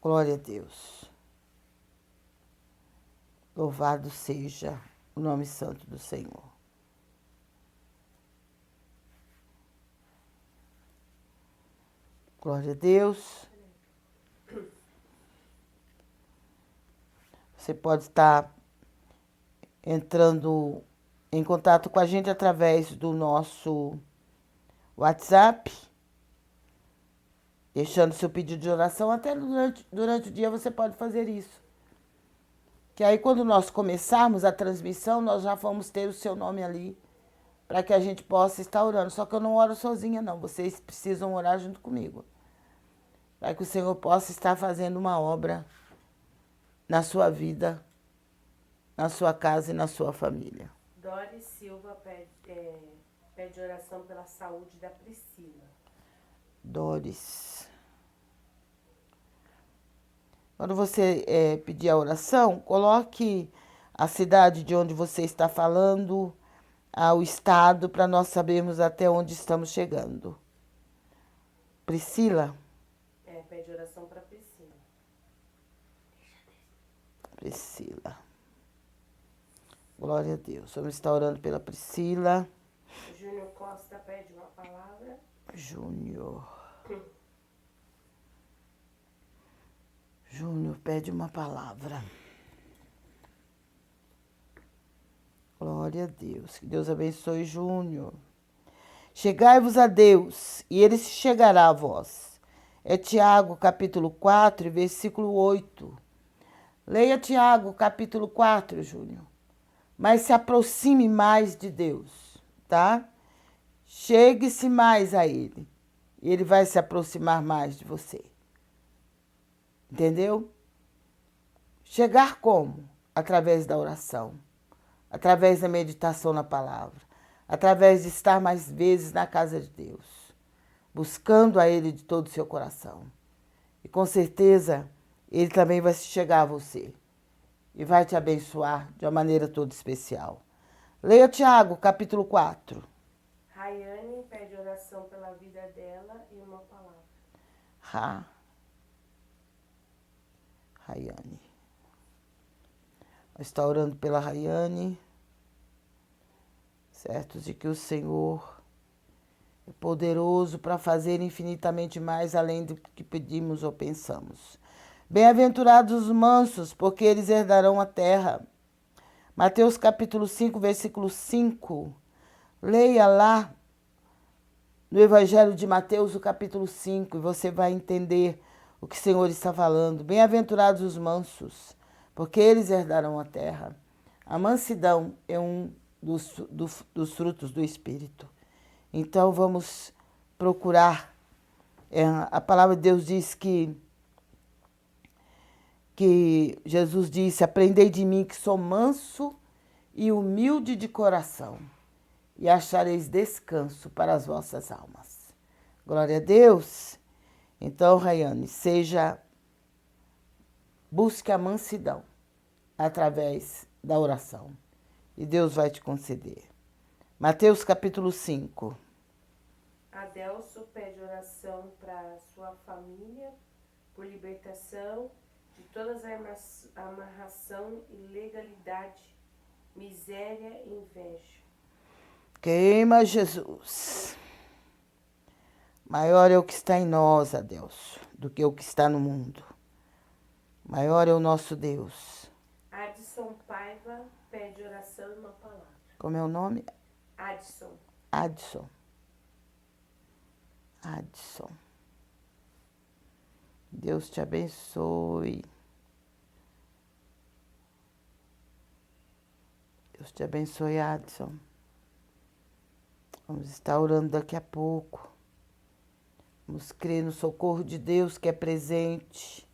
Glória a Deus. Louvado seja o nome santo do Senhor. Glória a Deus. Você pode estar entrando em contato com a gente através do nosso WhatsApp, deixando seu pedido de oração. Até durante o dia você pode fazer isso. Que aí quando nós começarmos a transmissão, nós já vamos ter o seu nome ali, para que a gente possa estar orando. Só que eu não oro sozinha, não. Vocês precisam orar junto comigo, para que o Senhor possa estar fazendo uma obra na sua vida, na sua casa e na sua família. Doris Silva pede oração pela saúde da Priscila. Doris. Quando você pedir a oração, coloque a cidade de onde você está falando, o estado, para nós sabermos até onde estamos chegando. Priscila? Pede oração para Priscila. Priscila. Glória a Deus. Vamos estar orando pela Priscila. Júnior Costa pede uma palavra. Júnior pede uma palavra. Glória a Deus. Que Deus abençoe Júnior. Chegai-vos a Deus, e ele se chegará a vós. É Tiago, capítulo 4, versículo 8. Leia Tiago, capítulo 4, Júnior. Mas se aproxime mais de Deus, tá? Chegue-se mais a Ele. E Ele vai se aproximar mais de você. Entendeu? Chegar como? Através da oração. Através da meditação na palavra. Através de estar mais vezes na casa de Deus. Buscando a Ele de todo o seu coração. E com certeza, Ele também vai chegar a você. E vai te abençoar de uma maneira toda especial. Leia Tiago, capítulo 4. Rayane pede oração pela vida dela e uma palavra. Rayane. Está orando pela Rayane, certos de que o Senhor é poderoso para fazer infinitamente mais além do que pedimos ou pensamos. Bem-aventurados os mansos, porque eles herdarão a terra. Mateus capítulo 5, versículo 5. Leia lá no Evangelho de Mateus, o capítulo 5, e você vai entender o que o Senhor está falando. Bem-aventurados os mansos, porque eles herdarão a terra. A mansidão é um dos frutos do Espírito. Então vamos procurar. A palavra de Deus diz que Jesus disse: aprendei de mim que sou manso e humilde de coração, e achareis descanso para as vossas almas. Glória a Deus. Então, Rayane, busque a mansidão através da oração, e Deus vai te conceder. Mateus capítulo 5. Adelso pede oração para sua família, por libertação de todas as amarração, ilegalidade, miséria e inveja. Queima Jesus. Maior é o que está em nós, ó Deus, do que o que está no mundo. Maior é o nosso Deus. Adson Paiva pede oração e uma palavra. Como é o nome? Adson. Adson. Deus te abençoe. Deus te abençoe, Adson. Vamos estar orando daqui a pouco. Vamos crer no socorro de Deus que é presente.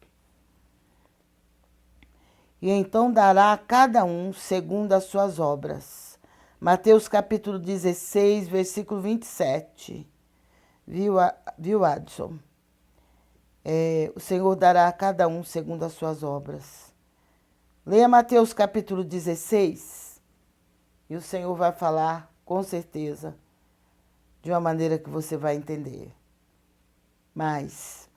E então dará a cada um segundo as suas obras. Mateus capítulo 16, versículo 27. Viu, Adson? O Senhor dará a cada um segundo as suas obras. Leia Mateus capítulo 16 e o Senhor vai falar, com certeza, de uma maneira que você vai entender. Mas,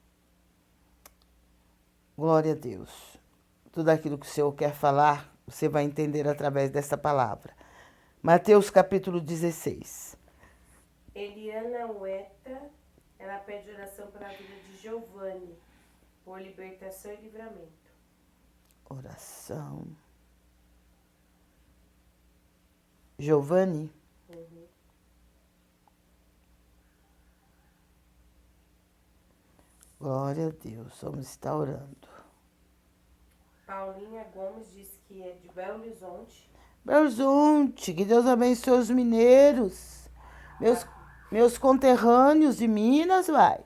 glória a Deus, tudo aquilo que o Senhor quer falar, você vai entender através dessa palavra. Mateus capítulo 16. Eliana Ueta, ela pede oração pela vida de Giovanni, por libertação e livramento. Oração. Giovanni. Glória a Deus, vamos estar orando. Paulinha Gomes diz que é de Belo Horizonte. Belo Horizonte, que Deus abençoe os mineiros, meus conterrâneos de Minas, vai.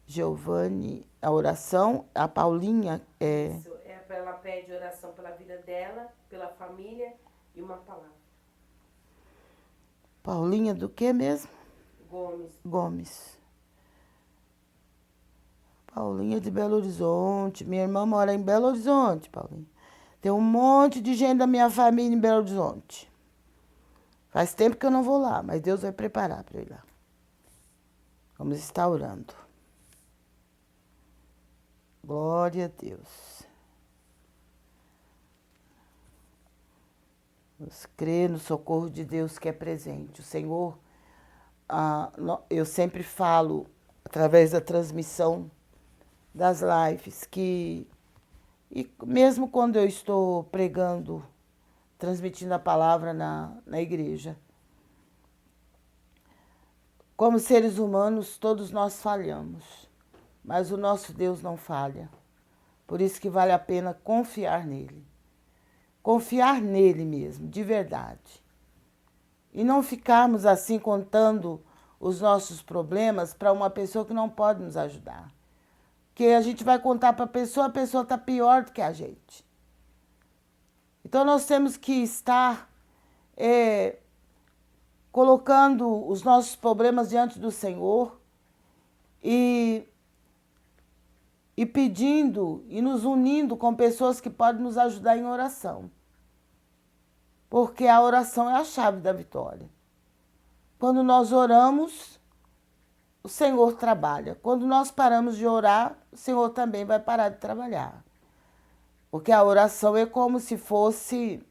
Giovanni, a oração, a Paulinha Isso, ela pede oração pela vida dela, pela família e uma palavra. Paulinha do que mesmo? Gomes. Paulinha de Belo Horizonte. Minha irmã mora em Belo Horizonte, Paulinha. Tem um monte de gente da minha família em Belo Horizonte. Faz tempo que eu não vou lá, mas Deus vai preparar para eu ir lá. Vamos estar orando. Glória a Deus. Vamos crer no socorro de Deus que é presente. O Senhor, eu sempre falo, através da transmissão das lives, que e mesmo quando eu estou pregando, transmitindo a palavra na igreja, como seres humanos, todos nós falhamos, mas o nosso Deus não falha. Por isso que vale a pena confiar nele. Confiar nele mesmo, de verdade. E não ficarmos assim contando os nossos problemas para uma pessoa que não pode nos ajudar. Porque a gente vai contar para a pessoa está pior do que a gente. Então nós temos que estar colocando os nossos problemas diante do Senhor e pedindo e nos unindo com pessoas que podem nos ajudar em oração. Porque a oração é a chave da vitória. Quando nós oramos, o Senhor trabalha. Quando nós paramos de orar, o Senhor também vai parar de trabalhar. Porque a oração é como se fosse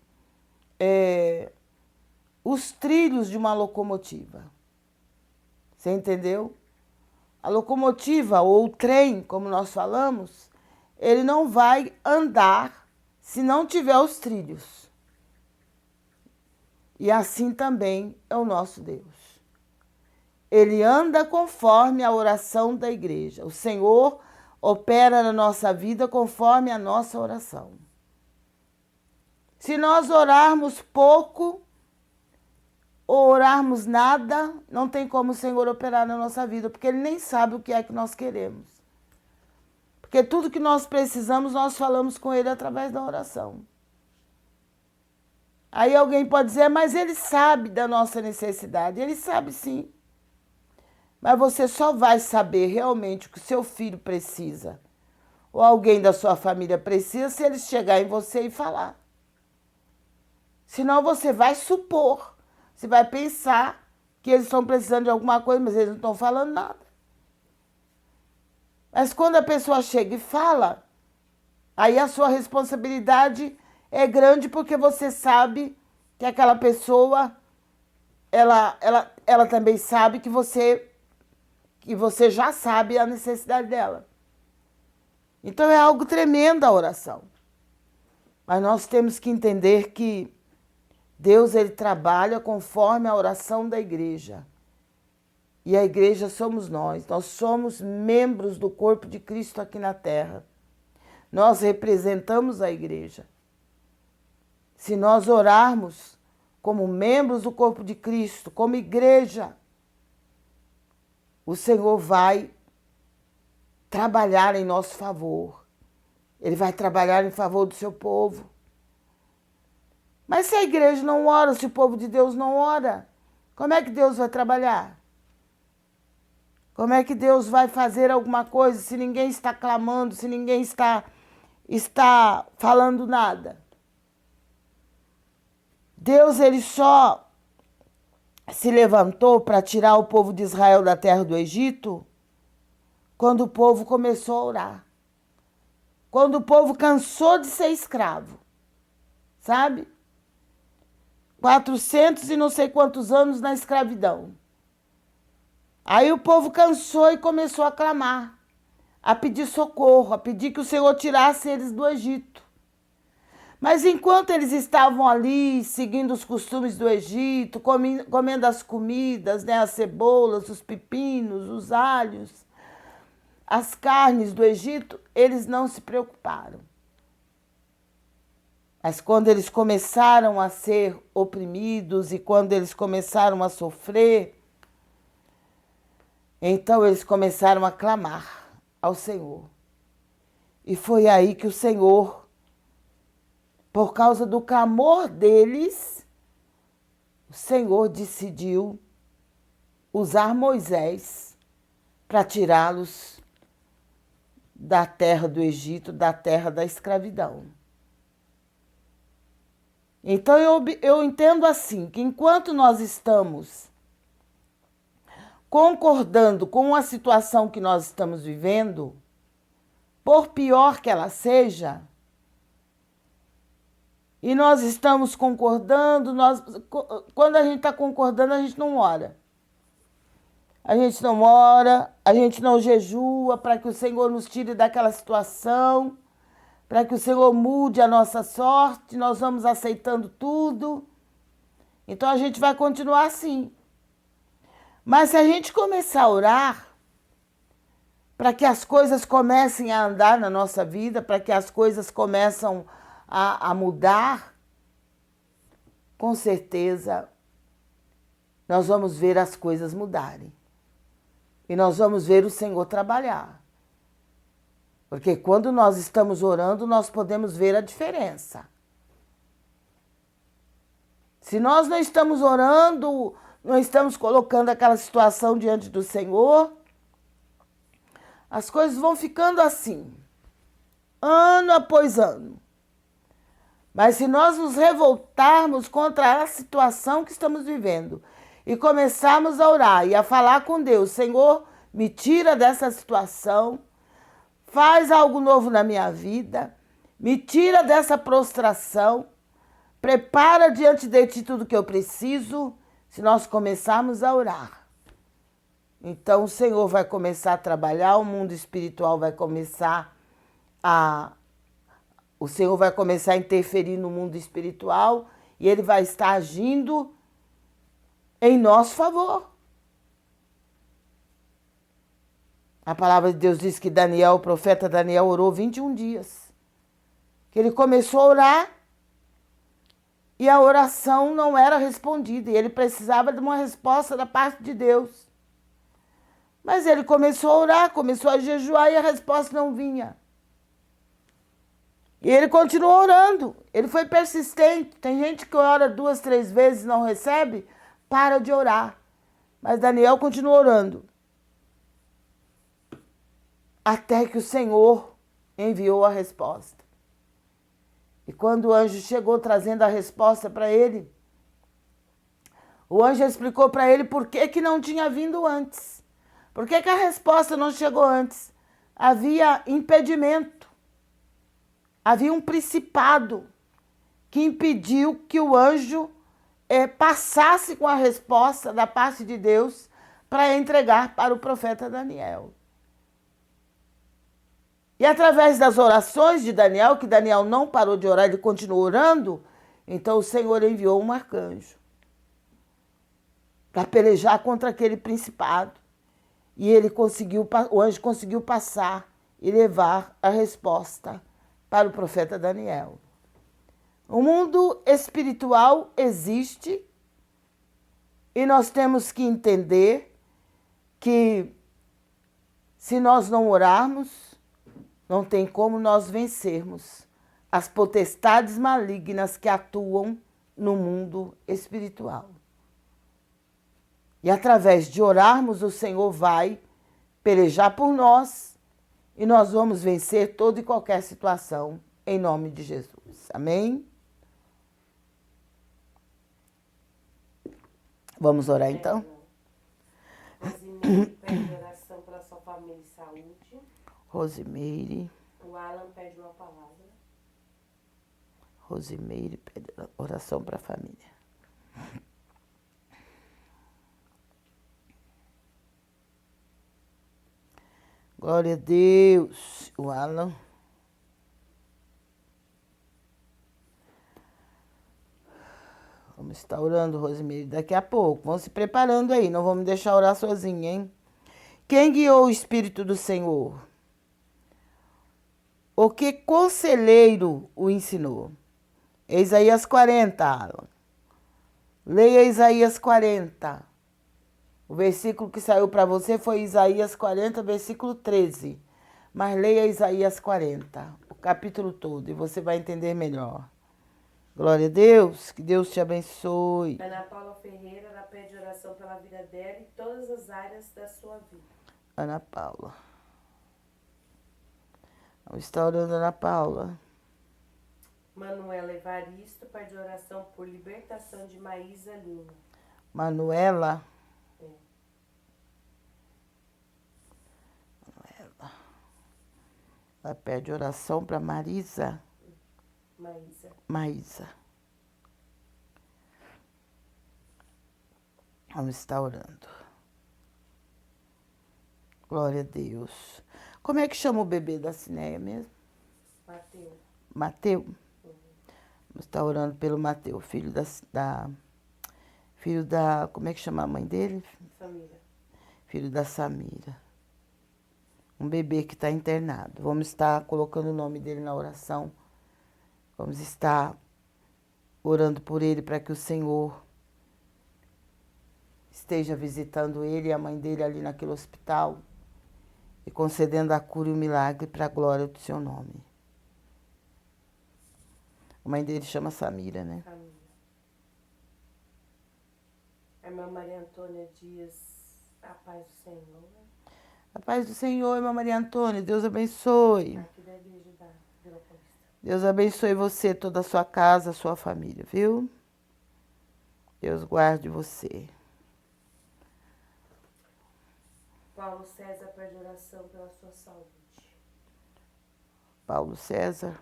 os trilhos de uma locomotiva. Você entendeu? A locomotiva ou o trem, como nós falamos, ele não vai andar se não tiver os trilhos. E assim também é o nosso Deus. Ele anda conforme a oração da igreja. O Senhor opera na nossa vida conforme a nossa oração. Se nós orarmos pouco ou orarmos nada, não tem como o Senhor operar na nossa vida, porque Ele nem sabe o que é que nós queremos. Porque tudo que nós precisamos, nós falamos com Ele através da oração. Aí alguém pode dizer, mas Ele sabe da nossa necessidade. Ele sabe sim. Mas você só vai saber realmente o que o seu filho precisa, ou alguém da sua família precisa, se ele chegar em você e falar. Senão você vai supor, você vai pensar que eles estão precisando de alguma coisa, mas eles não estão falando nada. Mas quando a pessoa chega e fala, aí a sua responsabilidade é grande, porque você sabe que aquela pessoa, ela também sabe que você já sabe a necessidade dela. Então é algo tremendo a oração. Mas nós temos que entender que Deus, ele trabalha conforme a oração da igreja. E a igreja somos nós. Nós somos membros do corpo de Cristo aqui na terra. Nós representamos a igreja. Se nós orarmos como membros do corpo de Cristo, como igreja, o Senhor vai trabalhar em nosso favor. Ele vai trabalhar em favor do seu povo. Mas se a igreja não ora, se o povo de Deus não ora, como é que Deus vai trabalhar? Como é que Deus vai fazer alguma coisa se ninguém está clamando, se ninguém está falando nada? Deus, ele só se levantou para tirar o povo de Israel da terra do Egito quando o povo começou a orar. Quando o povo cansou de ser escravo, sabe? 400 e não sei quantos anos na escravidão. Aí o povo cansou e começou a clamar, a pedir socorro, a pedir que o Senhor tirasse eles do Egito. Mas enquanto eles estavam ali, seguindo os costumes do Egito, comendo as comidas, né, as cebolas, os pepinos, os alhos, as carnes do Egito, eles não se preocuparam. Mas quando eles começaram a ser oprimidos e quando eles começaram a sofrer, então eles começaram a clamar ao Senhor. E foi aí que o Senhor, por causa do clamor deles, o Senhor decidiu usar Moisés para tirá-los da terra do Egito, da terra da escravidão. Então eu entendo assim, que enquanto nós estamos concordando com a situação que nós estamos vivendo, por pior que ela seja, e nós estamos concordando, quando a gente está concordando, a gente não ora. A gente não ora, a gente não jejua para que o Senhor nos tire daquela situação, para que o Senhor mude a nossa sorte, nós vamos aceitando tudo. Então a gente vai continuar assim. Mas se a gente começar a orar para que as coisas comecem a andar na nossa vida, para que as coisas começam a mudar, com certeza nós vamos ver as coisas mudarem. E nós vamos ver o Senhor trabalhar. Porque quando nós estamos orando, nós podemos ver a diferença. Se nós não estamos orando, não estamos colocando aquela situação diante do Senhor, as coisas vão ficando assim, ano após ano. Mas se nós nos revoltarmos contra a situação que estamos vivendo e começarmos a orar e a falar com Deus, Senhor, me tira dessa situação, faz algo novo na minha vida, me tira dessa prostração, prepara diante de ti tudo que eu preciso. Se nós começarmos a orar, então o Senhor vai começar a trabalhar, o mundo espiritual vai começar o Senhor vai começar a interferir no mundo espiritual e Ele vai estar agindo em nosso favor. A palavra de Deus diz que Daniel, o profeta Daniel, orou 21 dias. Que ele começou a orar e a oração não era respondida. E ele precisava de uma resposta da parte de Deus. Mas ele começou a orar, começou a jejuar e a resposta não vinha. E ele continuou orando. Ele foi persistente. Tem gente que ora 2, 3 vezes e não recebe, para de orar. Mas Daniel continuou orando. Até que o Senhor enviou a resposta. E quando o anjo chegou trazendo a resposta para ele, o anjo explicou para ele por que não tinha vindo antes. Por que a resposta não chegou antes? Havia impedimento. Havia um principado que impediu que o anjo passasse com a resposta da parte de Deus para entregar para o profeta Daniel. E através das orações de Daniel, que Daniel não parou de orar, ele continuou orando, então o Senhor enviou um arcanjo para pelejar contra aquele principado. E o anjo conseguiu passar e levar a resposta para o profeta Daniel. O mundo espiritual existe e nós temos que entender que se nós não orarmos, não tem como nós vencermos as potestades malignas que atuam no mundo espiritual. E através de orarmos, o Senhor vai pelejar por nós e nós vamos vencer toda e qualquer situação em nome de Jesus. Amém? Vamos orar então? Rosimeire pede oração pela sua família e saúde. Rosimeire. O Alan pede uma palavra. Rosimeire pede oração para a família. Glória a Deus. O Alan. Vamos estar orando, Rosimeire, daqui a pouco. Vão se preparando aí, não vamos deixar orar sozinha, hein? Quem guiou o Espírito do Senhor? O que conselheiro o ensinou? Isaías 40, Alan. Leia Isaías 40. O versículo que saiu para você foi Isaías 40, versículo 13. Mas leia Isaías 40, o capítulo todo, e você vai entender melhor. Glória a Deus, que Deus te abençoe. Ana Paula Ferreira, ela pede oração pela vida dela e todas as áreas da sua vida. Ana Paula. Vamos estar orando, Ana Paula. Manuela Evaristo pede oração por libertação de Maísa Lima. Manuela. Ela pede oração para Maísa. Vamos estar orando. Glória a Deus. Como é que chama o bebê da Cineia mesmo? Mateu. Vamos estar orando pelo Mateu, filho da... Como é que chama a mãe dele? Samira. Filho da Samira. Um bebê que está internado. Vamos estar colocando o nome dele na oração. Vamos estar orando por ele para que o Senhor esteja visitando ele e a mãe dele ali naquele hospital e concedendo a cura e o milagre para a glória do seu nome. A mãe dele chama Samira, né? Samira. A irmã Maria Antônia Dias, a paz do Senhor. A paz do Senhor, irmã Maria Antônia, Deus abençoe. Aqui da igreja da Vila Paulista. Deus abençoe você, toda a sua casa, a sua família, viu? Deus guarde você. Paulo César pede oração pela sua saúde. Paulo César.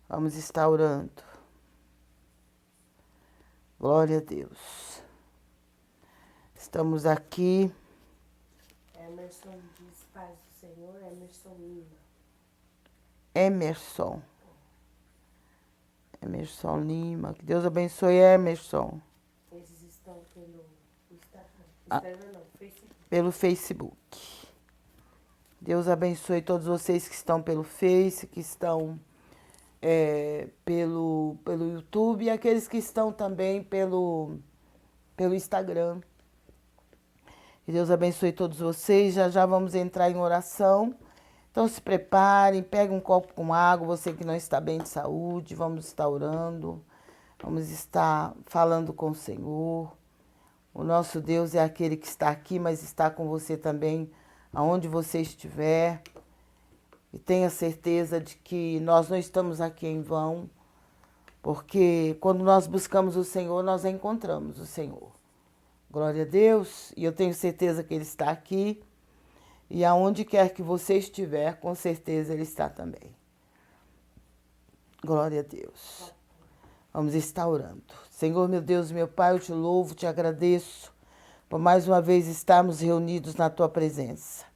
Vamos estar orando. Glória a Deus. Estamos aqui. Emerson diz, paz do Senhor, Emerson Lima. Emerson Lima. Que Deus abençoe, Emerson. Eles estão pelo Instagram, Facebook. Pelo Facebook. Deus abençoe todos vocês que estão pelo Face, que estão pelo YouTube e aqueles que estão também pelo Instagram. Que Deus abençoe todos vocês. Já já vamos entrar em oração. Então se preparem, peguem um copo com água, você que não está bem de saúde, vamos estar orando, vamos estar falando com o Senhor. O nosso Deus é aquele que está aqui, mas está com você também, aonde você estiver. E tenha certeza de que nós não estamos aqui em vão, porque quando nós buscamos o Senhor, nós encontramos o Senhor. Glória a Deus, e eu tenho certeza que Ele está aqui. E aonde quer que você estiver, com certeza Ele está também. Glória a Deus. Vamos estar orando. Senhor, meu Deus, meu Pai, eu te louvo, te agradeço por mais uma vez estarmos reunidos na Tua presença.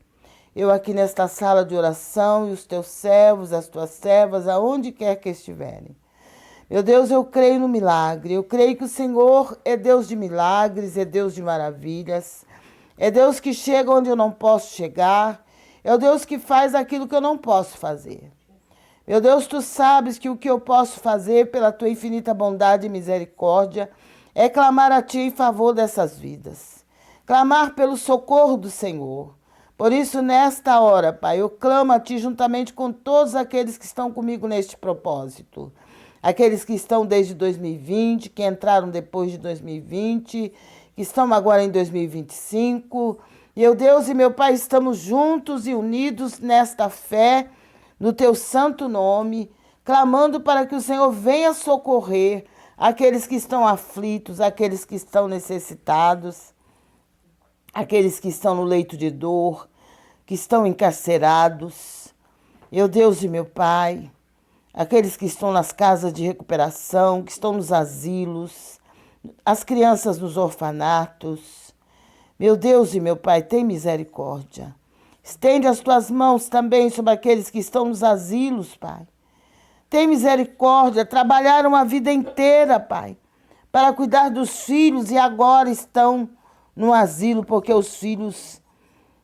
Eu aqui nesta sala de oração e os Teus servos, as Tuas servas, aonde quer que estiverem. Meu Deus, eu creio no milagre. Eu creio que o Senhor é Deus de milagres, é Deus de maravilhas. É Deus que chega onde eu não posso chegar. É o Deus que faz aquilo que eu não posso fazer. Meu Deus, Tu sabes que o que eu posso fazer pela Tua infinita bondade e misericórdia é clamar a Ti em favor dessas vidas. Clamar pelo socorro do Senhor. Por isso, nesta hora, Pai, eu clamo a Ti juntamente com todos aqueles que estão comigo neste propósito. Aqueles que estão desde 2020, que entraram depois de 2020, que estamos agora em 2025. Meu Deus e meu Pai, estamos juntos e unidos nesta fé, no teu santo nome, clamando para que o Senhor venha socorrer aqueles que estão aflitos, aqueles que estão necessitados, aqueles que estão no leito de dor, que estão encarcerados. Meu Deus e meu Pai, aqueles que estão nas casas de recuperação, que estão nos asilos, as crianças nos orfanatos. Meu Deus e meu Pai, tem misericórdia. Estende as tuas mãos também sobre aqueles que estão nos asilos, Pai. Tem misericórdia, trabalharam a vida inteira, Pai, para cuidar dos filhos e agora estão no asilo porque os filhos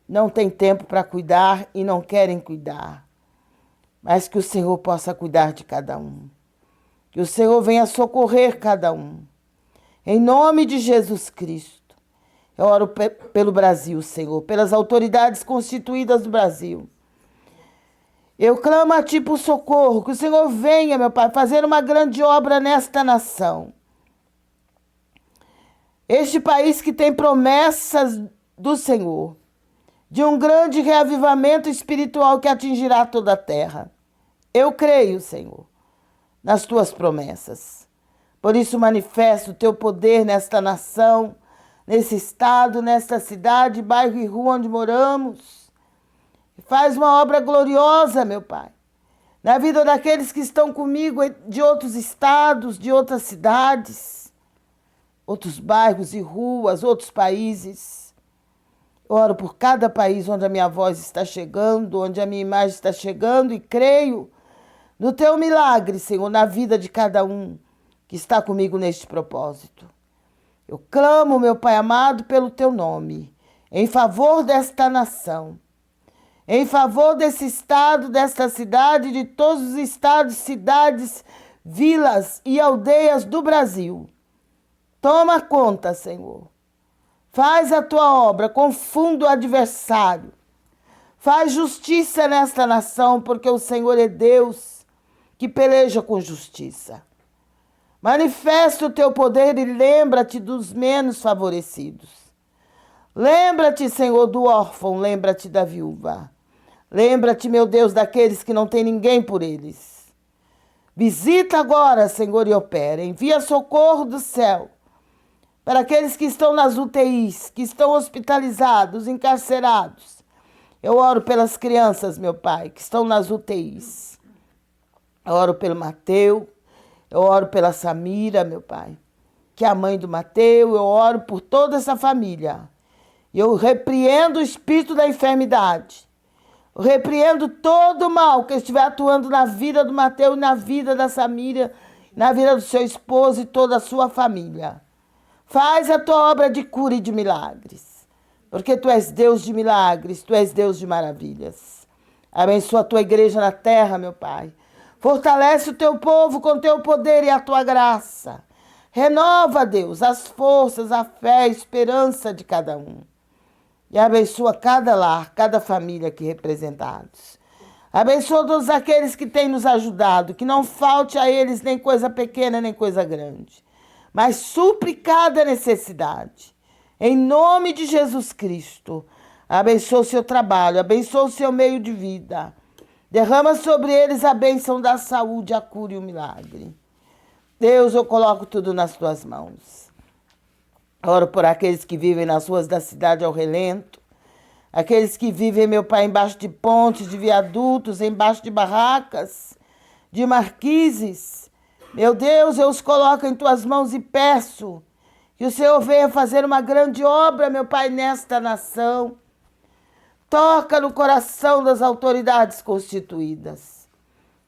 não têm tempo para cuidar e não querem cuidar. Mas que o Senhor possa cuidar de cada um. Que o Senhor venha socorrer cada um. Em nome de Jesus Cristo. Eu oro pelo Brasil, Senhor, pelas autoridades constituídas do Brasil. Eu clamo a Ti por socorro, que o Senhor venha, meu Pai, fazer uma grande obra nesta nação. Este país que tem promessas do Senhor, de um grande reavivamento espiritual que atingirá toda a terra. Eu creio, Senhor, nas Tuas promessas. Por isso manifesto o Teu poder nesta nação, nesse estado, nesta cidade, bairro e rua onde moramos. Faz uma obra gloriosa, meu Pai, na vida daqueles que estão comigo de outros estados, de outras cidades, outros bairros e ruas, outros países. Oro por cada país onde a minha voz está chegando, onde a minha imagem está chegando e creio no Teu milagre, Senhor, na vida de cada um que está comigo neste propósito. Eu clamo, meu Pai amado, pelo Teu nome, em favor desta nação, em favor desse estado, desta cidade, de todos os estados, cidades, vilas e aldeias do Brasil. Toma conta, Senhor. Faz a Tua obra, confunda o adversário. Faz justiça nesta nação, porque o Senhor é Deus que peleja com justiça. Manifesta o Teu poder e lembra-te dos menos favorecidos. Lembra-te, Senhor, do órfão, lembra-te da viúva. Lembra-te, meu Deus, daqueles que não têm ninguém por eles. Visita agora, Senhor, e opera. Envia socorro do céu para aqueles que estão nas UTIs, que estão hospitalizados, encarcerados. Eu oro pelas crianças, meu Pai, que estão nas UTIs. Eu oro pelo Mateu, eu oro pela Samira, meu Pai, que é a mãe do Mateu. Eu oro por toda essa família. Eu repreendo o espírito da enfermidade. Eu repreendo todo o mal que estiver atuando na vida do Mateu, na vida da Samira, na vida do seu esposo e toda a sua família. Faz a Tua obra de cura e de milagres, porque Tu és Deus de milagres, Tu és Deus de maravilhas. Abençoa a Tua igreja na terra, meu Pai. Fortalece o Teu povo com Teu poder e a Tua graça. Renova, Deus, as forças, a fé, a esperança de cada um. E abençoa cada lar, cada família aqui representados. Abençoa todos aqueles que têm nos ajudado, que não falte a eles nem coisa pequena, nem coisa grande, mas supre cada necessidade. Em nome de Jesus Cristo, abençoa o seu trabalho, abençoa o seu meio de vida. Derrama sobre eles a bênção da saúde, a cura e o milagre. Deus, eu coloco tudo nas Tuas mãos. Oro por aqueles que vivem nas ruas da cidade ao relento, aqueles que vivem, meu Pai, embaixo de pontes, de viadutos, embaixo de barracas, de marquises. Meu Deus, eu os coloco em Tuas mãos e peço que o Senhor venha fazer uma grande obra, meu Pai, nesta nação. Toca no coração das autoridades constituídas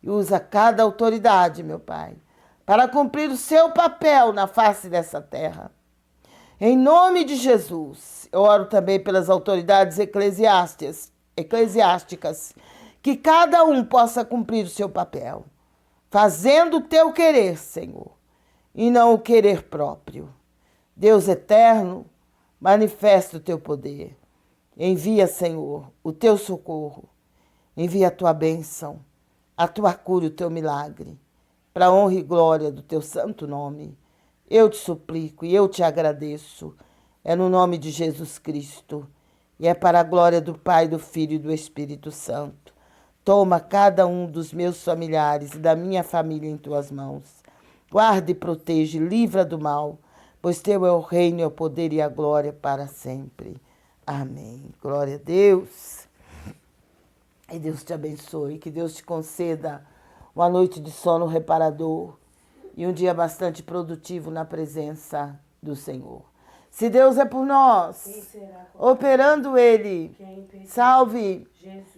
e usa cada autoridade, meu Pai, para cumprir o seu papel na face dessa terra. Em nome de Jesus, eu oro também pelas autoridades eclesiásticas, que cada um possa cumprir o seu papel, fazendo o Teu querer, Senhor, e não o querer próprio. Deus eterno, manifesta o Teu poder. Envia, Senhor, o Teu socorro. Envia a Tua bênção, a Tua cura e o Teu milagre, para a honra e glória do Teu santo nome. Eu te suplico e eu te agradeço, É no nome de Jesus Cristo. E é para a glória do Pai, do Filho e do Espírito Santo. Toma cada um dos meus familiares e da minha família em tuas mãos. Guarda e protege, livra do mal, pois teu é o reino, é o poder e a glória para sempre. Amém. Glória a Deus. E Deus te abençoe, que Deus te conceda uma noite de sono reparador e um dia bastante produtivo na presença do Senhor. Se Deus é por nós, operando Ele, salve,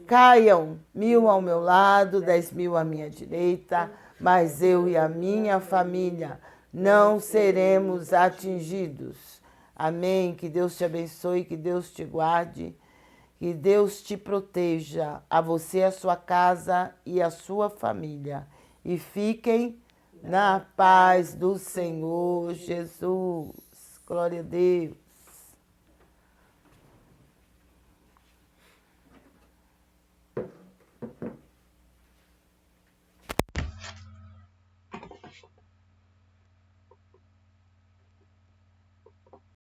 caiam 1000 ao meu lado, 10.000 à minha direita, mas eu e a minha família não seremos atingidos. Amém. Que Deus te abençoe, que Deus te guarde, que Deus te proteja, a você, a sua casa e a sua família. E fiquem na paz do Senhor Jesus. Glória a Deus.